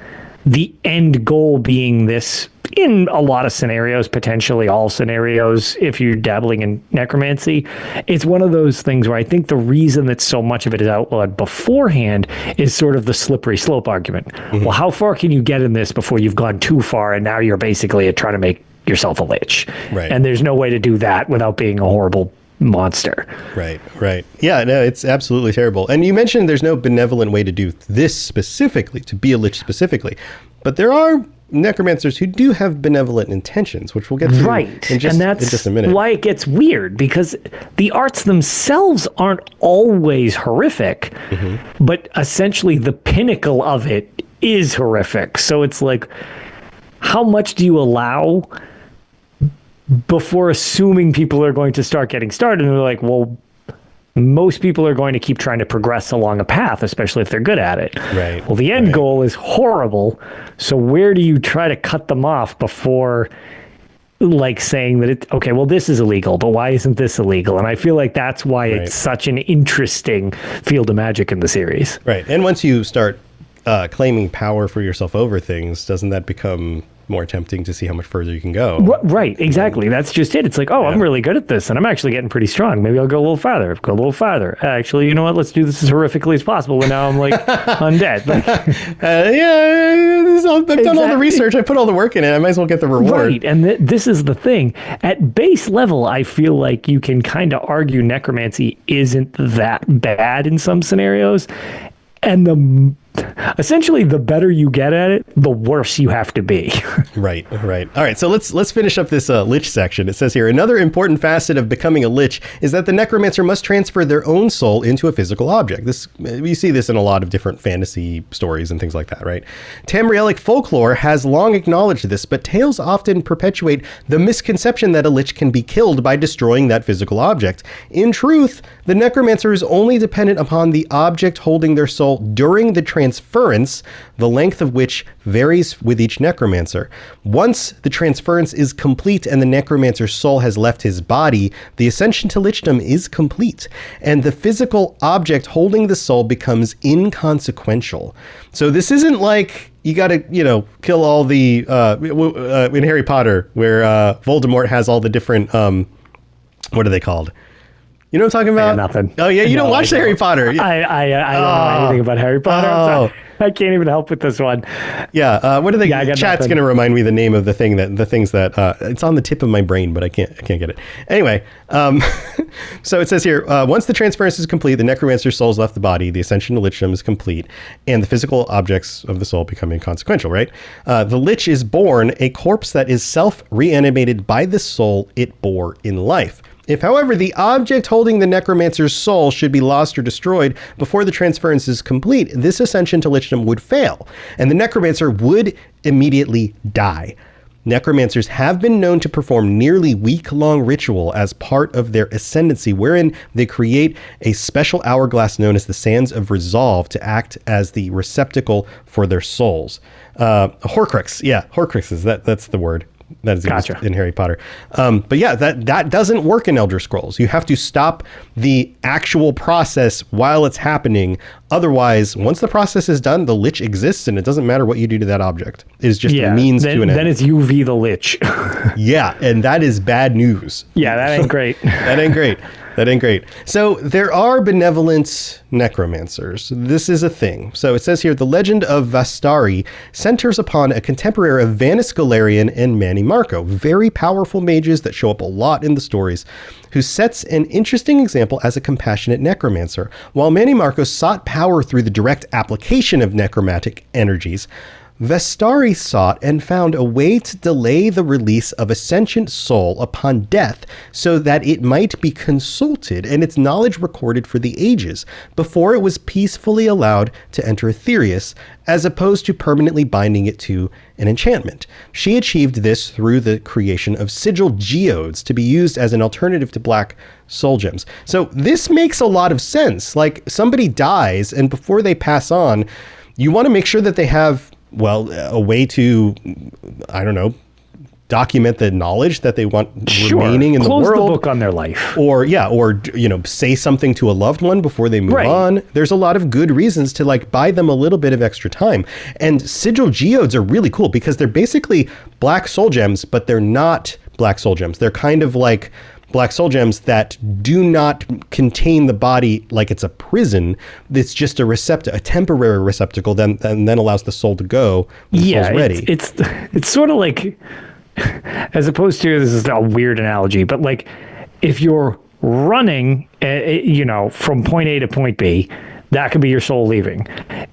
the end goal being this, in a lot of scenarios, potentially all scenarios, if you're dabbling in necromancy, it's one of those things where I think the reason that so much of it is outlawed beforehand is sort of the slippery slope argument. Mm-hmm. Well, how far can you get in this before you've gone too far, and now you're basically trying to make yourself a lich? Right. And there's no way to do that without being a horrible monster. Right. Yeah, no, it's absolutely terrible. And you mentioned there's no benevolent way to do this specifically, to be a lich specifically. But there are necromancers who do have benevolent intentions, which we'll get to in just a minute. Why it gets weird, because the arts themselves aren't always horrific, but essentially the pinnacle of it is horrific. So it's like, how much do you allow before assuming people are going to start getting started? And they're like, well, most people are going to keep trying to progress along a path, especially if they're good at it. Right. Well, the end goal is horrible. So where do you try to cut them off before, like, saying that okay, well, this is illegal, but why isn't this illegal? And I feel like that's why it's such an interesting field of magic in the series. Right. And once you start claiming power for yourself over things, doesn't that become more tempting to see how much further you can go? Right, exactly. That's just it. It's like, I'm really good at this, and I'm actually getting pretty strong. Maybe I'll go a little farther. Actually, you know what? Let's do this as horrifically as possible. And now I'm like undead. Like, I've done all the research. I put all the work in it. I might as well get the reward. Right, and this is the thing. At base level, I feel like you can kind of argue necromancy isn't that bad in some scenarios, and essentially, the better you get at it, the worse you have to be. Right. All right, so let's finish up this lich section. It says here, another important facet of becoming a lich is that the necromancer must transfer their own soul into a physical object. You see this in a lot of different fantasy stories and things like that, right? Tamrielic folklore has long acknowledged this, but tales often perpetuate the misconception that a lich can be killed by destroying that physical object. In truth, the necromancer is only dependent upon the object holding their soul during the transference, the length of which varies with each necromancer. Once the transference is complete and the necromancer's soul has left his body, the ascension to lichdom is complete, and the physical object holding the soul becomes inconsequential. So this isn't like you got to, kill all the in Harry Potter, where Voldemort has all the different what are they called? You know what I'm talking about? Nothing. Oh yeah, you don't watch the Harry Potter. I don't know anything about Harry Potter. I'm sorry. I can't even help with this one. Yeah. What are they? Chat's nothing. going to remind me the name of the things that it's on the tip of my brain, but I can't get it. Anyway, so it says here, once the transference is complete, the necromancer's soul's left the body, the ascension to lichdom is complete, and the physical objects of the soul become inconsequential, right? The lich is born a corpse that is self-reanimated by the soul it bore in life. If, however, the object holding the necromancer's soul should be lost or destroyed before the transference is complete, this ascension to lichdom would fail, and the necromancer would immediately die. Necromancers have been known to perform nearly week-long ritual as part of their ascendancy, wherein they create a special hourglass known as the Sands of Resolve to act as the receptacle for their souls. Horcrux, Horcruxes, that's the word. That is gotcha. In Harry Potter. But yeah, that doesn't work in Elder Scrolls. You have to stop the actual process while it's happening Otherwise, once the process is done, the lich exists, and it doesn't matter what you do to that object. It is just a means to an end. Then it's UV the lich. Yeah, and that is bad news. Yeah, that ain't great. That ain't great. That ain't great. So there are benevolent necromancers. This is a thing. So it says here, the legend of Vastari centers upon a contemporary of Vanus Galerian and Manny Marco, very powerful mages that show up a lot in the stories, who sets an interesting example as a compassionate necromancer. While Manny Marco sought power through the direct application of necromantic energies, Vastari sought and found a way to delay the release of a sentient soul upon death so that it might be consulted and its knowledge recorded for the ages before it was peacefully allowed to enter Aetherius, as opposed to permanently binding it to an enchantment. She achieved this through the creation of sigil geodes to be used as an alternative to black soul gems. So this makes a lot of sense. Like, somebody dies, and before they pass on, you want to make sure that they have, well, a way to, I don't know, document the knowledge that they want remaining in the world. Close the book on their life. Or, you know, say something to a loved one before they move on. There's a lot of good reasons to, like, buy them a little bit of extra time. And sigil geodes are really cool because they're basically black soul gems, but they're not black soul gems. They're kind of like black soul gems that do not contain the body like it's a prison. It's just a temporary receptacle that then allows the soul to go when the soul's ready. It's sort of like, as opposed to, this is a weird analogy, but like if you're running, from point A to point B, that could be your soul leaving.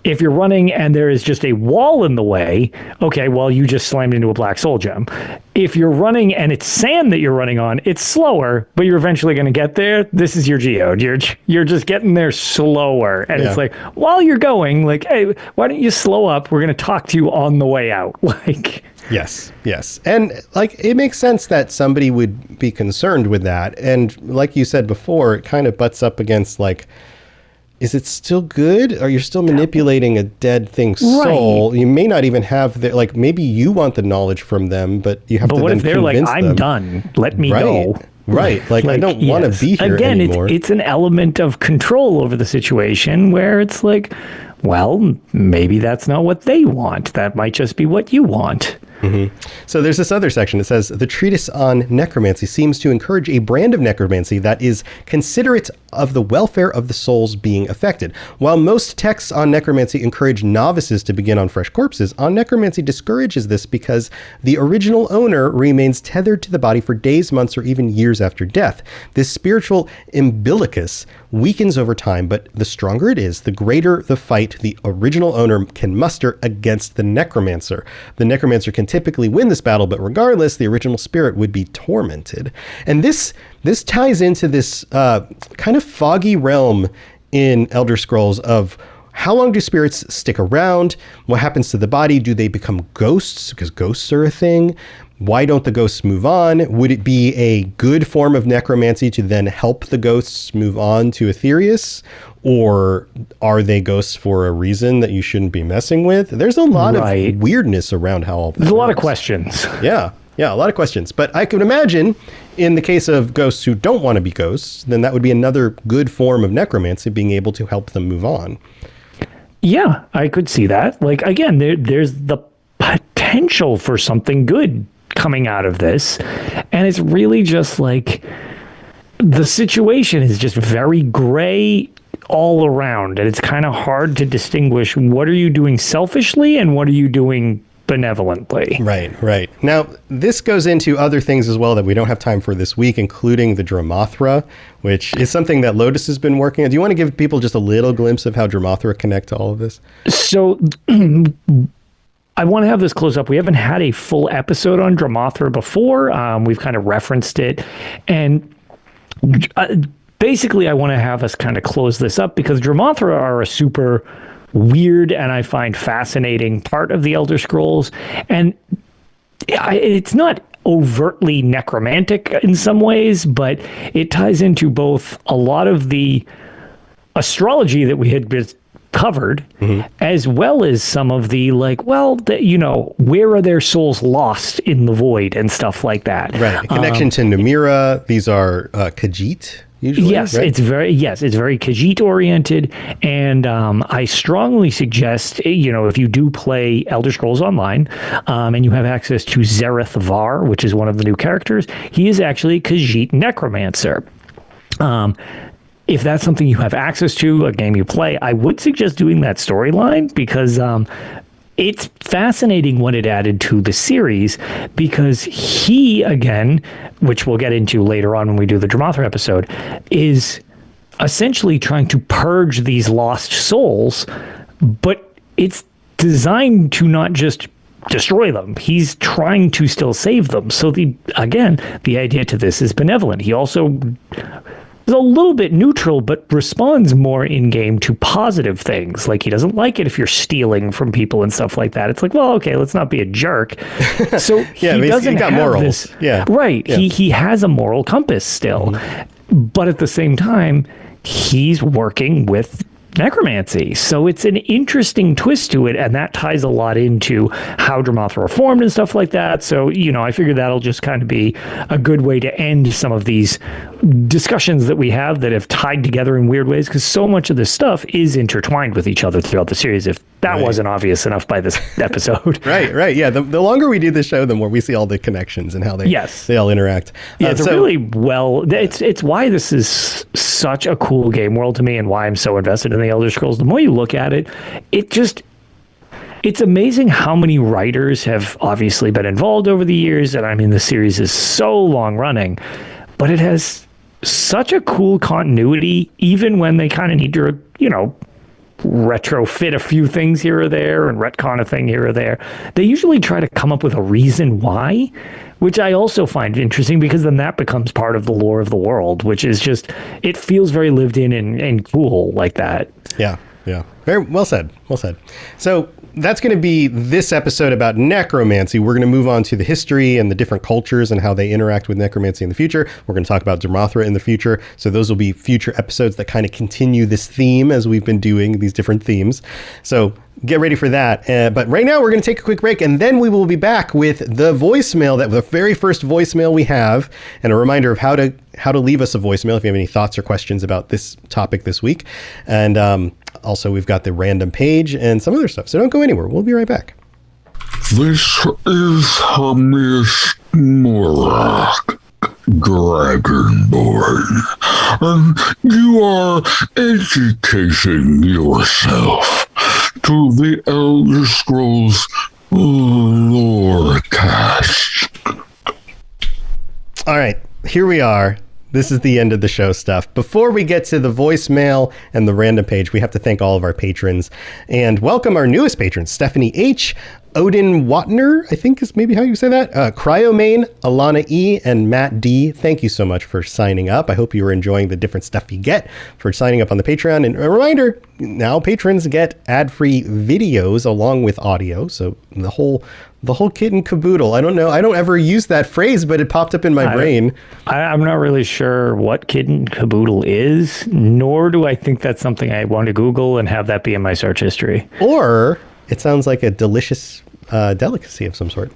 If you're running and there is just a wall in the way, okay, well, you just slammed into a black soul gem. If you're running and it's sand that you're running on, it's slower, but you're eventually going to get there. This is your geode. You're just getting there slower. And it's like, while you're going, like, hey, why don't you slow up? We're going to talk to you on the way out. Like, Yes. And like, it makes sense that somebody would be concerned with that. And like you said before, it kind of butts up against, like, is it still good? Are you still manipulating a dead thing's soul? Right. You may not even have like, maybe you want the knowledge from them, but you have to then convince them. But what if they're like, I'm done, let me go. Right. Like, I don't want to be here anymore. Again, it's an element of control over the situation where it's like, well, maybe that's not what they want. That might just be what you want. Mm-hmm. So there's this other section. It says, the treatise on necromancy seems to encourage a brand of necromancy that is considerate of the welfare of the souls being affected. While most texts on necromancy encourage novices to begin on fresh corpses, on necromancy discourages this because the original owner remains tethered to the body for days, months, or even years after death. This spiritual umbilicus weakens over time, but the stronger it is, the greater the fight the original owner can muster against the necromancer. The necromancer can typically win this battle, but regardless, the original spirit would be tormented. And this ties into this kind of foggy realm in Elder Scrolls of how long do spirits stick around? What happens to the body? Do they become ghosts? Because ghosts are a thing. Why don't the ghosts move on? Would it be a good form of necromancy to then help the ghosts move on to Aetherius? Or are they ghosts for a reason that you shouldn't be messing with? There's a lot of weirdness around how all this There's works. A lot of questions. Yeah, a lot of questions. But I can imagine in the case of ghosts who don't want to be ghosts, then that would be another good form of necromancy, being able to help them move on. Yeah, I could see that. Like, again, there's the potential for something good coming out of this. And it's really just like, the situation is just very gray all around. And it's kind of hard to distinguish what are you doing selfishly and what are you doing benevolently. Right. Now, this goes into other things as well that we don't have time for this week, including the Dramothra, which is something that Lotus has been working on. Do you want to give people just a little glimpse of how Dramothra connect to all of this? So I want to have this close up. We haven't had a full episode on Dramothra before. We've kind of referenced it. And basically, I want to have us kind of close this up because Dramothra are a super weird and I find fascinating part of the Elder Scrolls. And it's not overtly necromantic in some ways, but it ties into both a lot of the astrology that we had covered, as well as some of the where are their souls lost in the void and stuff like that. Right. A connection to Numira. These are Khajiit. usually. Yes, right? it's very Khajiit oriented, and I strongly suggest, if you do play Elder Scrolls Online, and you have access to Zareth Var, which is one of the new characters, he is actually a Khajiit necromancer. If that's something you have access to, a game you play, I would suggest doing that storyline because it's fascinating what it added to the series, because he, again, which we'll get into later on when we do the Dramathra episode, is essentially trying to purge these lost souls, but it's designed to not just destroy them. He's trying to still save them. So the idea to this is benevolent. He also is a little bit neutral, but responds more in game to positive things. Like, he doesn't like it if you're stealing from people and stuff like that. It's like, well, okay, let's not be a jerk. So he doesn't have morals. This. Yeah. Right. Yeah. He has a moral compass still. Mm-hmm. But at the same time, he's working with necromancy. So it's an interesting twist to it, and that ties a lot into how Dramathra reformed and stuff like that. So, I figured that'll just kind of be a good way to end some of these discussions that we have that have tied together in weird ways, because so much of this stuff is intertwined with each other throughout the series, if that wasn't obvious enough by this episode. Right. Yeah. The longer we do the show, the more we see all the connections and how they all interact. Yeah, it's it's why this is such a cool game world to me, and why I'm so invested in the Elder Scrolls. The more you look at it, it's amazing how many writers have obviously been involved over the years. And I mean, the series is so long running, but it has such a cool continuity, even when they kind of need to, retrofit a few things here or there and retcon a thing here or there. They usually try to come up with a reason why, which I also find interesting, because then that becomes part of the lore of the world, which is just, it feels very lived in and cool like that. Yeah. Very well said. So that's going to be this episode about necromancy. We're going to move on to the history and the different cultures and how they interact with necromancy in the future. We're going to talk about Dramathra in the future. So those will be future episodes that kind of continue this theme as we've been doing these different themes. So get ready for that. But right now we're going to take a quick break, and then we will be back with the voicemail, the very first voicemail we have, and a reminder of how to leave us a voicemail if you have any thoughts or questions about this topic this week. And also, we've got the random page and some other stuff. So don't go anywhere. We'll be right back. This is Hamish Morak, Dragonborn, and you are educating yourself to the Elder Scrolls Lorecast. All right, here we are. This is the end of the show stuff. Before we get to the voicemail and the random page, we have to thank all of our patrons and welcome our newest patrons, Stephanie H., Odin Watner, I think is maybe how you say that, Cryomane, Alana E., and Matt D. Thank you so much for signing up. I hope you are enjoying the different stuff you get for signing up on the Patreon. And a reminder, now patrons get ad-free videos along with audio. So the whole kit and caboodle. I don't know. I don't ever use that phrase, but it popped up in my brain. I'm not really sure what kit and caboodle is, nor do I think that's something I want to Google and have that be in my search history. Or it sounds like a delicious delicacy of some sort.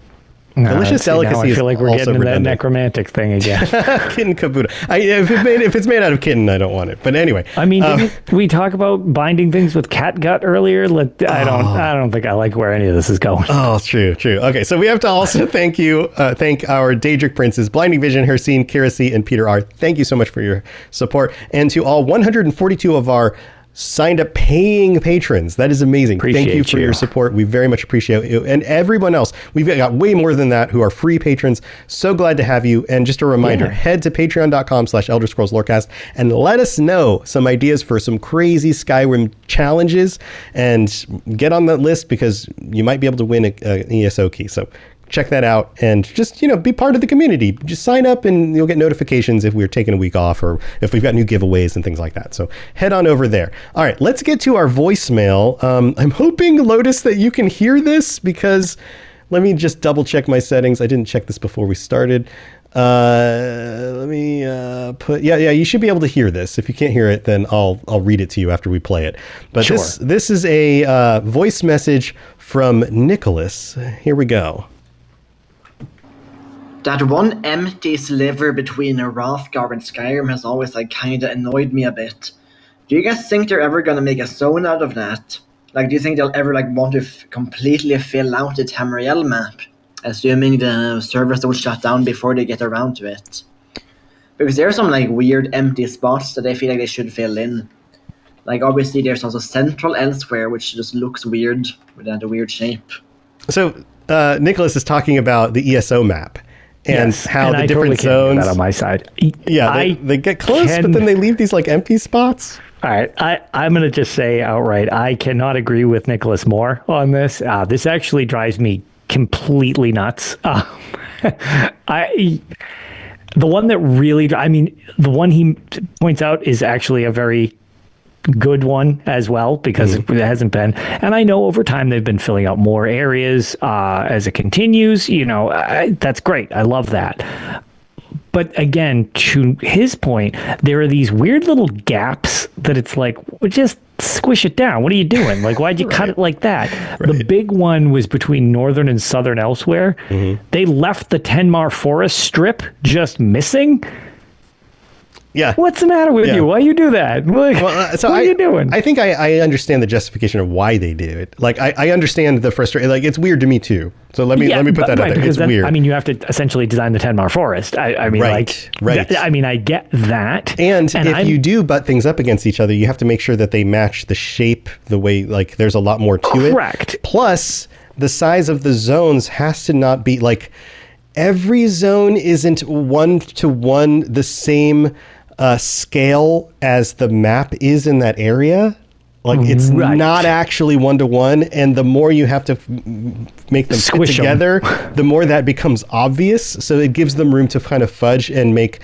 No, delicious delicacy. I feel like we're getting into that necromantic thing again. Kitten caboodle. If it's made out of kitten, I don't want it. But anyway, I mean, didn't we talk about binding things with cat gut earlier? I don't think I like where any of this is going. Oh, true. Okay, so we have to also thank our Daedric Princes, Blinding Vision, Hersine, Kirasi, and Peter R. Thank you so much for your support, and to all 142 of our signed up paying patrons. That is amazing. Thank you for your support. We very much appreciate you. And everyone else, we've got way more than that who are free patrons. So glad to have you. And just a reminder, head to patreon.com/Elder Scrolls Lorecast and let us know some ideas for some crazy Skyrim challenges, and get on that list because you might be able to win an ESO key. So check that out and just, be part of the community. Just sign up and you'll get notifications if we're taking a week off or if we've got new giveaways and things like that. So head on over there. All right, let's get to our voicemail. I'm hoping, Lotus, that you can hear this because let me just double check my settings. I didn't check this before we started. Let me put, you should be able to hear this. If you can't hear it, then I'll read it to you after we play it. But sure. This is a voice message from Nicholas. Here we go. That one empty sliver between Hrothgar and Skyrim has always like kind of annoyed me a bit. Do you guys think they're ever gonna make a zone out of that? Like, do you think they'll ever like want to completely fill out the Tamriel map, assuming the servers don't shut down before they get around to it? Because there are some like weird empty spots that I feel like they should fill in. Like, obviously there's also Central elsewhere, which just looks weird with that weird shape. So Nicholas is talking about the ESO map. And yes, how and the I different totally zones that on my side. Yeah, they get close, but then they leave these like empty spots. All right, I'm going to just say outright, I cannot agree with Nicholas more on this. This actually drives me completely nuts. The one that really, the one he points out is actually a very good one as well, because it hasn't been, and I know over time they've been filling out more areas as it continues. That's great. I love that. But again, to his point, there are these weird little gaps that it's like, well, just squish it down. What are you doing? Like, why'd you cut it like that? Right. The big one was between northern and southern elsewhere. They left the Tenmar forest strip just missing. Yeah. What's the matter with you? Why you do that? Like, what are you doing? I think I understand the justification of why they do it. Like, I understand the frustration. Like, it's weird to me too. So let me put that out there. It's weird. You have to essentially design the Tenmar forest. I get that. And if you do butt things up against each other, you have to make sure that they match the shape, the way, like, there's a lot more to it. Correct. Plus, the size of the zones has to not be like, every zone isn't 1-to-1 the same scale as the map is in that area. Like, it's not actually 1-to-1, and the more you have to make them fit together, the more that becomes obvious. So it gives them room to kind of fudge and make,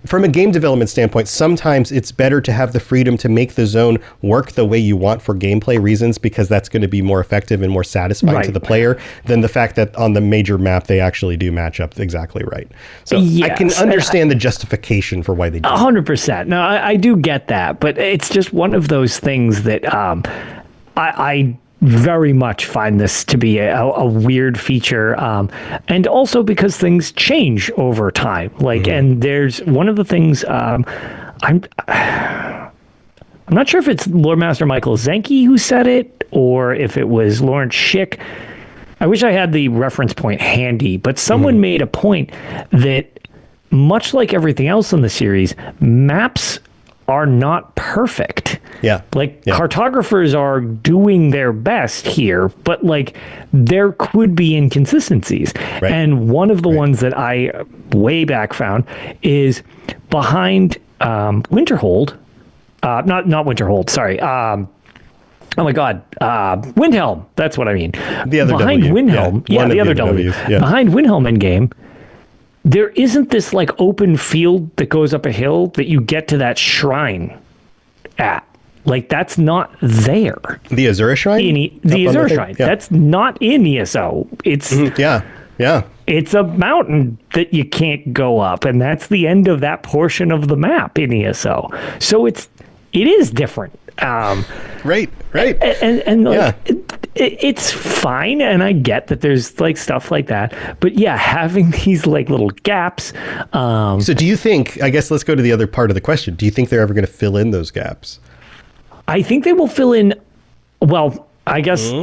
from a game development standpoint, sometimes it's better to have the freedom to make the zone work the way you want for gameplay reasons, because that's going to be more effective and more satisfying to the player than the fact that on the major map they actually do match up exactly right. So I can understand the justification for why they do 100%. No, I do get that, but it's just one of those things that I very much find this to be a weird feature, and also because things change over time. Like, and there's one of the things I'm not sure if it's Lord Master Michael Zenke who said it or if it was Lawrence Schick. I wish I had the reference point handy, but someone made a point that, much like everything else in the series, maps are not perfect. Cartographers are doing their best here, but like, there could be inconsistencies. And one of the ones that I way back found is behind Winterhold. Not Winterhold, sorry. Oh my God, Windhelm. That's what I mean. The other behind W. Windhelm, the other W. Behind Windhelm in game, there isn't this like open field that goes up a hill that you get to that shrine at. Like, that's not there. The Azura Shrine? The Azura Shrine. Yeah. That's not in ESO. It's it's a mountain that you can't go up, and that's the end of that portion of the map in ESO. So it is different. Right. And like, it's fine, and I get that there's like stuff like that, but having these like little gaps. So do you think, I guess let's go to the other part of the question. Do you think they're ever going to fill in those gaps? I think they will fill in, well, I guess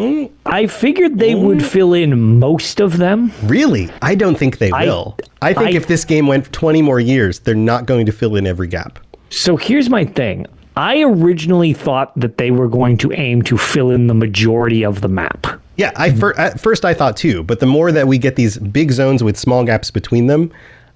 I figured they would fill in most of them. Really? I don't think they will. I think if this game went 20 more years, they're not going to fill in every gap. So here's my thing. I originally thought that they were going to aim to fill in the majority of the map. Yeah, at first I thought too, but the more that we get these big zones with small gaps between them,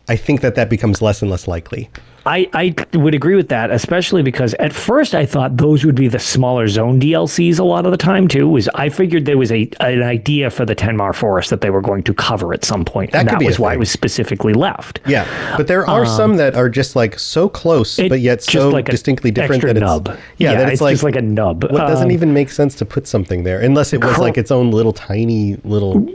I think that becomes less and less likely. I would agree with that, especially because at first I thought those would be the smaller zone DLCs a lot of the time too. I figured there was an idea for the Tenmar Forest that they were going to cover at some point. That was why it was specifically left. Yeah, but there are some that are just like so close, but yet so like distinctly different that nub. It's like, just like a nub. What doesn't even make sense to put something there unless it was like its own little tiny little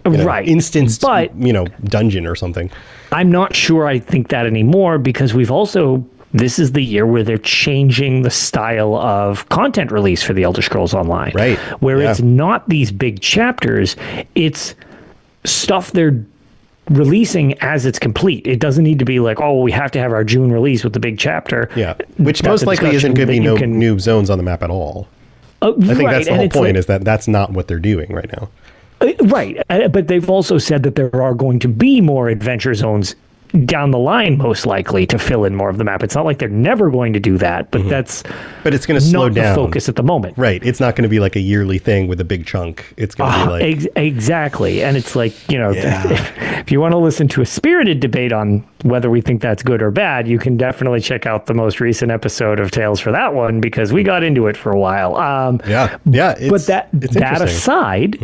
instance, dungeon or something. I'm not sure I think that anymore, because this is the year where they're changing the style of content release for the Elder Scrolls Online. Right. Where it's not these big chapters, it's stuff they're releasing as it's complete. It doesn't need to be like, oh, we have to have our June release with the big chapter. Yeah, which most likely isn't going to be no new zones on the map at all. I think that's the whole point, is that that's not what they're doing right now. Right. But they've also said that there are going to be more adventure zones down the line, most likely, to fill in more of the map. It's not like they're never going to do that, but but it's going to slow down. The focus at the moment. Right. It's not going to be like a yearly thing with a big chunk. It's going to be like... Exactly. And it's like, if you want to listen to a spirited debate on whether we think that's good or bad, you can definitely check out the most recent episode of Tales for that one, because we got into it for a while. But that aside,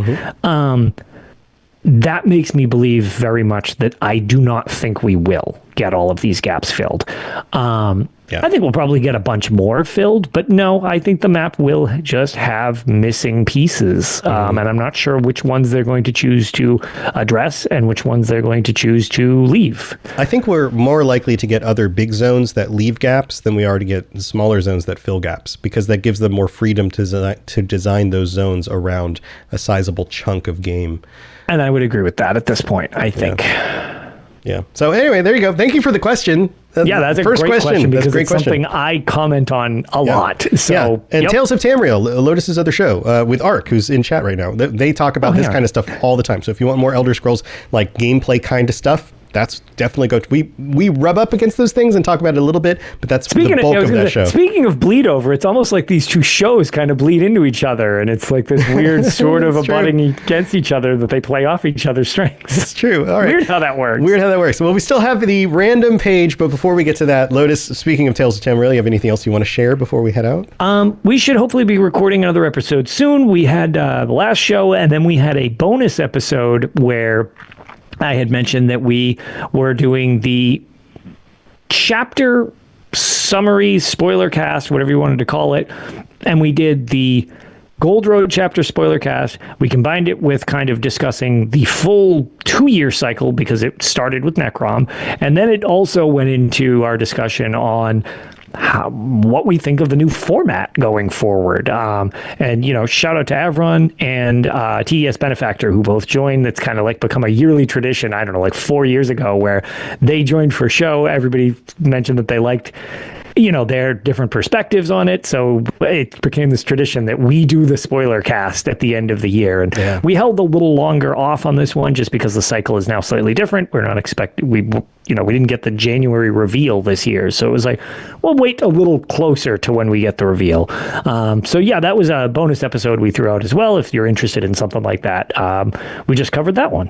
that makes me believe very much that I do not think we will get all of these gaps filled. I think we'll probably get a bunch more filled, but no, I think the map will just have missing pieces. And I'm not sure which ones they're going to choose to address and which ones they're going to choose to leave. I think we're more likely to get other big zones that leave gaps than we are to get smaller zones that fill gaps, because that gives them more freedom to design those zones around a sizable chunk of game. And I would agree with that at this point, I think. Yeah. So anyway, there you go. Thank you for the question. That's a great question because it's something I comment on a lot. So, And Tales of Tamriel, Lotus's other show, with Ark, who's in chat right now. They talk about this kind of stuff all the time. So if you want more Elder Scrolls, like gameplay kind of stuff, that's definitely we rub up against those things and talk about it a little bit, but that's the bulk of that show. Speaking of bleed over, it's almost like these two shows kind of bleed into each other, and it's like this weird sort of abutting against each other that they play off each other's strengths. It's true. All right. Weird how that works. Well, we still have the random page, but before we get to that, Lotus, speaking of Tales of Tamriel, you have anything else you want to share before we head out? We should hopefully be recording another episode soon. We had the last show, and then we had a bonus episode where I had mentioned that we were doing the chapter summary, spoiler cast, whatever you wanted to call it. And we did the Gold Road chapter spoiler cast. We combined it with kind of discussing the full 2-year cycle because it started with Necrom. And then it also went into our discussion on what we think of the new format going forward. And, shout out to Avron and TES Benefactor, who both joined. That's kind of like become a yearly tradition, I don't know, like 4 years ago, where they joined for a show. Everybody mentioned that they liked their different perspectives on it. So it became this tradition that we do the spoiler cast at the end of the year. And we held a little longer off on this one just because the cycle is now slightly different. We're not expecting, we didn't get the January reveal this year. So it was like, we'll wait a little closer to when we get the reveal. That was a bonus episode we threw out as well. If you're interested in something like that, we just covered that one.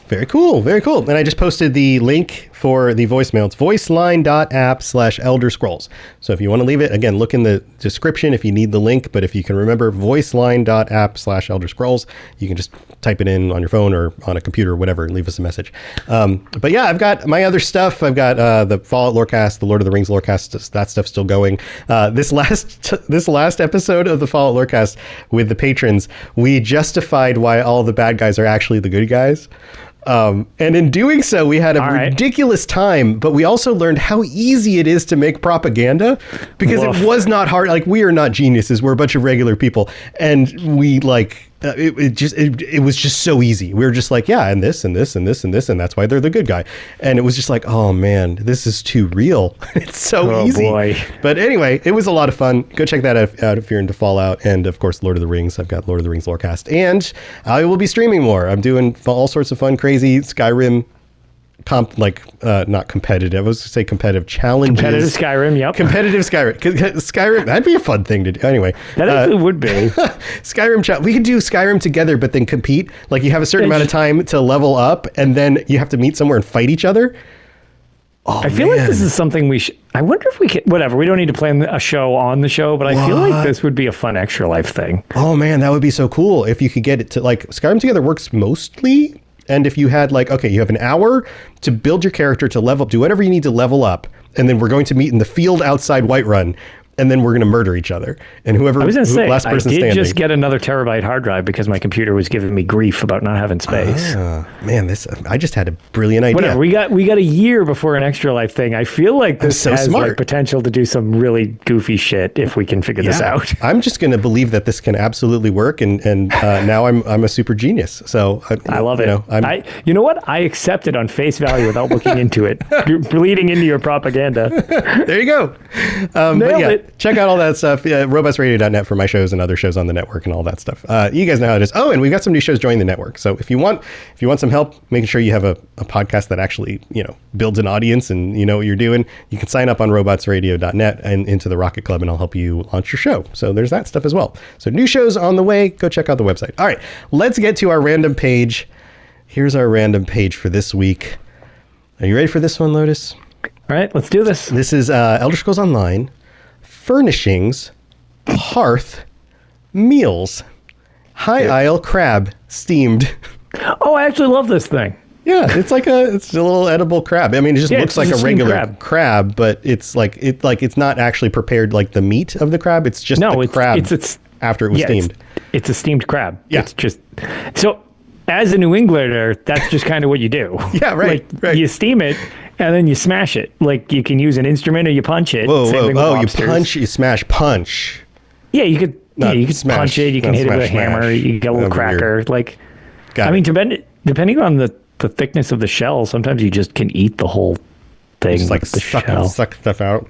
Very cool. Very cool. And I just posted the link for the voicemail. It's voiceline.app/Elder Scrolls. So if you want to leave it, again, look in the description if you need the link. But if you can remember voiceline.app/Elder Scrolls, you can just type it in on your phone or on a computer or whatever and leave us a message. But yeah, I've got my other stuff. I've got the Fallout Lorecast, the Lord of the Rings Lorecast. That stuff's still going. This last episode of the Fallout Lorecast with the patrons, we justified why all the bad guys are actually the good guys. And in doing so, we had a ridiculous time, but we also learned how easy it is to make propaganda because it was not hard. Like, we are not geniuses. We're a bunch of regular people. And we it was just so easy. We were just like, yeah, and this and this and this and this, and that's why they're the good guy. And it was just like, oh man, this is too real. It's so easy. Boy. But anyway, it was a lot of fun. Go check that out if you're into Fallout. And of course, Lord of the Rings. I've got Lord of the Rings Lorecast. And I will be streaming more. I'm doing all sorts of fun, crazy Skyrim not competitive. I was going to say competitive challenges. Competitive Skyrim, yep. Competitive Skyrim. That'd be a fun thing to do. Anyway. That actually would be. Skyrim. We could do Skyrim together, but then compete. Like, you have a certain amount of time to level up, and then you have to meet somewhere and fight each other. Oh, I feel like this is something we should... I wonder if we can... Whatever, we don't need to plan a show on the show, but I feel like this would be a fun Extra Life thing. Oh, man, that would be so cool if you could get it to... Like, Skyrim Together works mostly... And if you had you have an hour to build your character, to level up, do whatever you need to level up, and then we're going to meet in the field outside Whiterun, and then we're going to murder each other. And whoever I was going to say, last person I did standing. just get another terabyte hard drive because my computer was giving me grief about not having space. Man, I just had a brilliant idea. Whatever. We got a year before an Extra Life thing. I feel like this has like potential to do some really goofy shit if we can figure this out. I'm just going to believe that this can absolutely work, and now I'm a super genius. So I love it. You know what? I accept it on face value without looking into it. You're bleeding into your propaganda. There you go. Nailed it. Check out all that stuff. Robotsradio.net for my shows and other shows on the network and all that stuff. You guys know how it is. Oh, and we've got some new shows joining the network. So if you want some help making sure you have a podcast that actually builds an audience and you know what you're doing, you can sign up on robotsradio.net and into the Rocket Club, and I'll help you launch your show. So there's that stuff as well. So new shows on the way. Go check out the website. All right, let's get to our random page. Here's our random page for this week. Are you ready for this one, Lotus? All right, let's do this. This is Elder Scrolls Online. Furnishings, hearth, meals, high isle crab, steamed. Oh, I actually love this thing. Yeah, it's a little edible crab. I mean, it just looks like a regular crab, but it's it's not actually prepared like the meat of the crab. It's just the crab after it was steamed. It's a steamed crab. Yeah. It's just so. As a New Englander, that's just kind of what you do. Yeah, right. You steam it and then you smash it. Like you can use an instrument or you punch it. Whoa. You punch, you smash, punch. Yeah, you could smash, punch it. You can hit it with a hammer. You get a little cracker. Weird. Depending on the thickness of the shell, sometimes you just can eat the whole thing. Just like suck stuff out.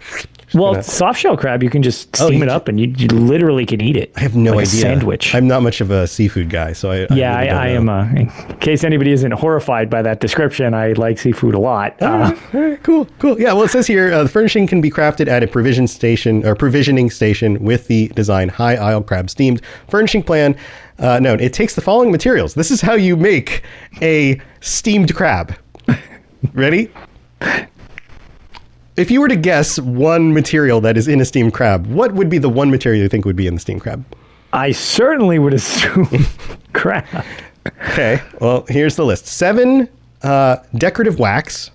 Well, soft shell crab, you can just steam it up and you literally can eat it. I have no idea. A sandwich. I'm not much of a seafood guy, so I am. In case anybody isn't horrified by that description, I like seafood a lot. All right, cool. Yeah, well, it says here the furnishing can be crafted at a provisioning station with the design high isle crab steamed. Furnishing plan known. It takes the following materials. This is how you make a steamed crab. Ready? If you were to guess one material that is in a steamed crab, what would be the one material you think would be in the steamed crab? I certainly would assume crab. Okay, well, here's the list. 7 decorative wax,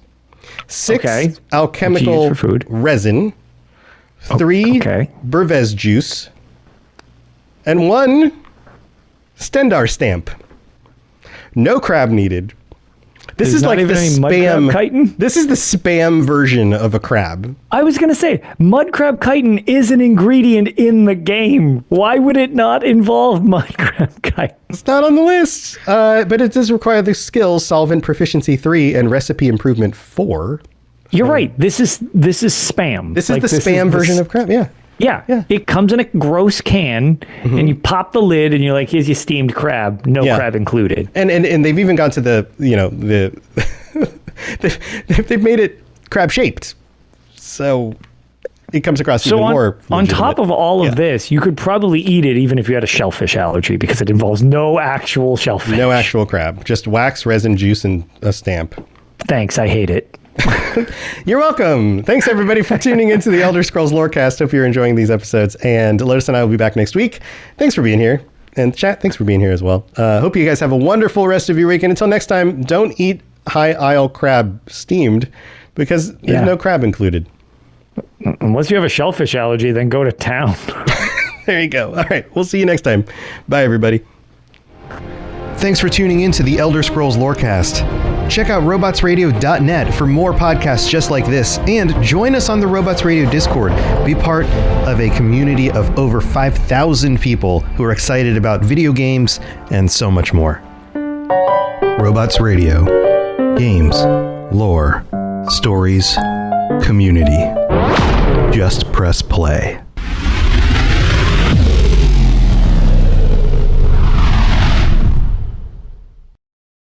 6 alchemical resin, 3 Bervez juice, and 1 Stendar stamp. No crab needed. This is like the spam. This is the spam version of a crab. I was going to say, mud crab chitin is an ingredient in the game. Why would it not involve mud crab chitin? It's not on the list, but it does require the skills solvent proficiency 3 and recipe improvement 4. You're right. This is spam. This is the spam version of crab. Yeah. Yeah, it comes in a gross can, and you pop the lid, and you're like, "Here's your steamed crab, no crab included." And they've even gone to the they've made it crab shaped, so it comes across even more. On top of all of this, you could probably eat it even if you had a shellfish allergy because it involves no actual shellfish, no actual crab, just wax, resin, juice, and a stamp. Thanks, I hate it. You're welcome. Thanks, everybody, for tuning into the Elder Scrolls Lorecast. Hope you're enjoying these episodes. And Lotus and I will be back next week. Thanks for being here. And chat, thanks for being here as well. Hope you guys have a wonderful rest of your week. And until next time, don't eat high isle crab steamed because there's no crab included. Unless you have a shellfish allergy, then go to town. There you go. All right. We'll see you next time. Bye, everybody. Thanks for tuning in to the Elder Scrolls Lorecast. Check out robotsradio.net for more podcasts just like this, and join us on the Robots Radio Discord. Be part of a community of over 5,000 people who are excited about video games and so much more. Robots Radio. Games, lore, stories, community. Just press play.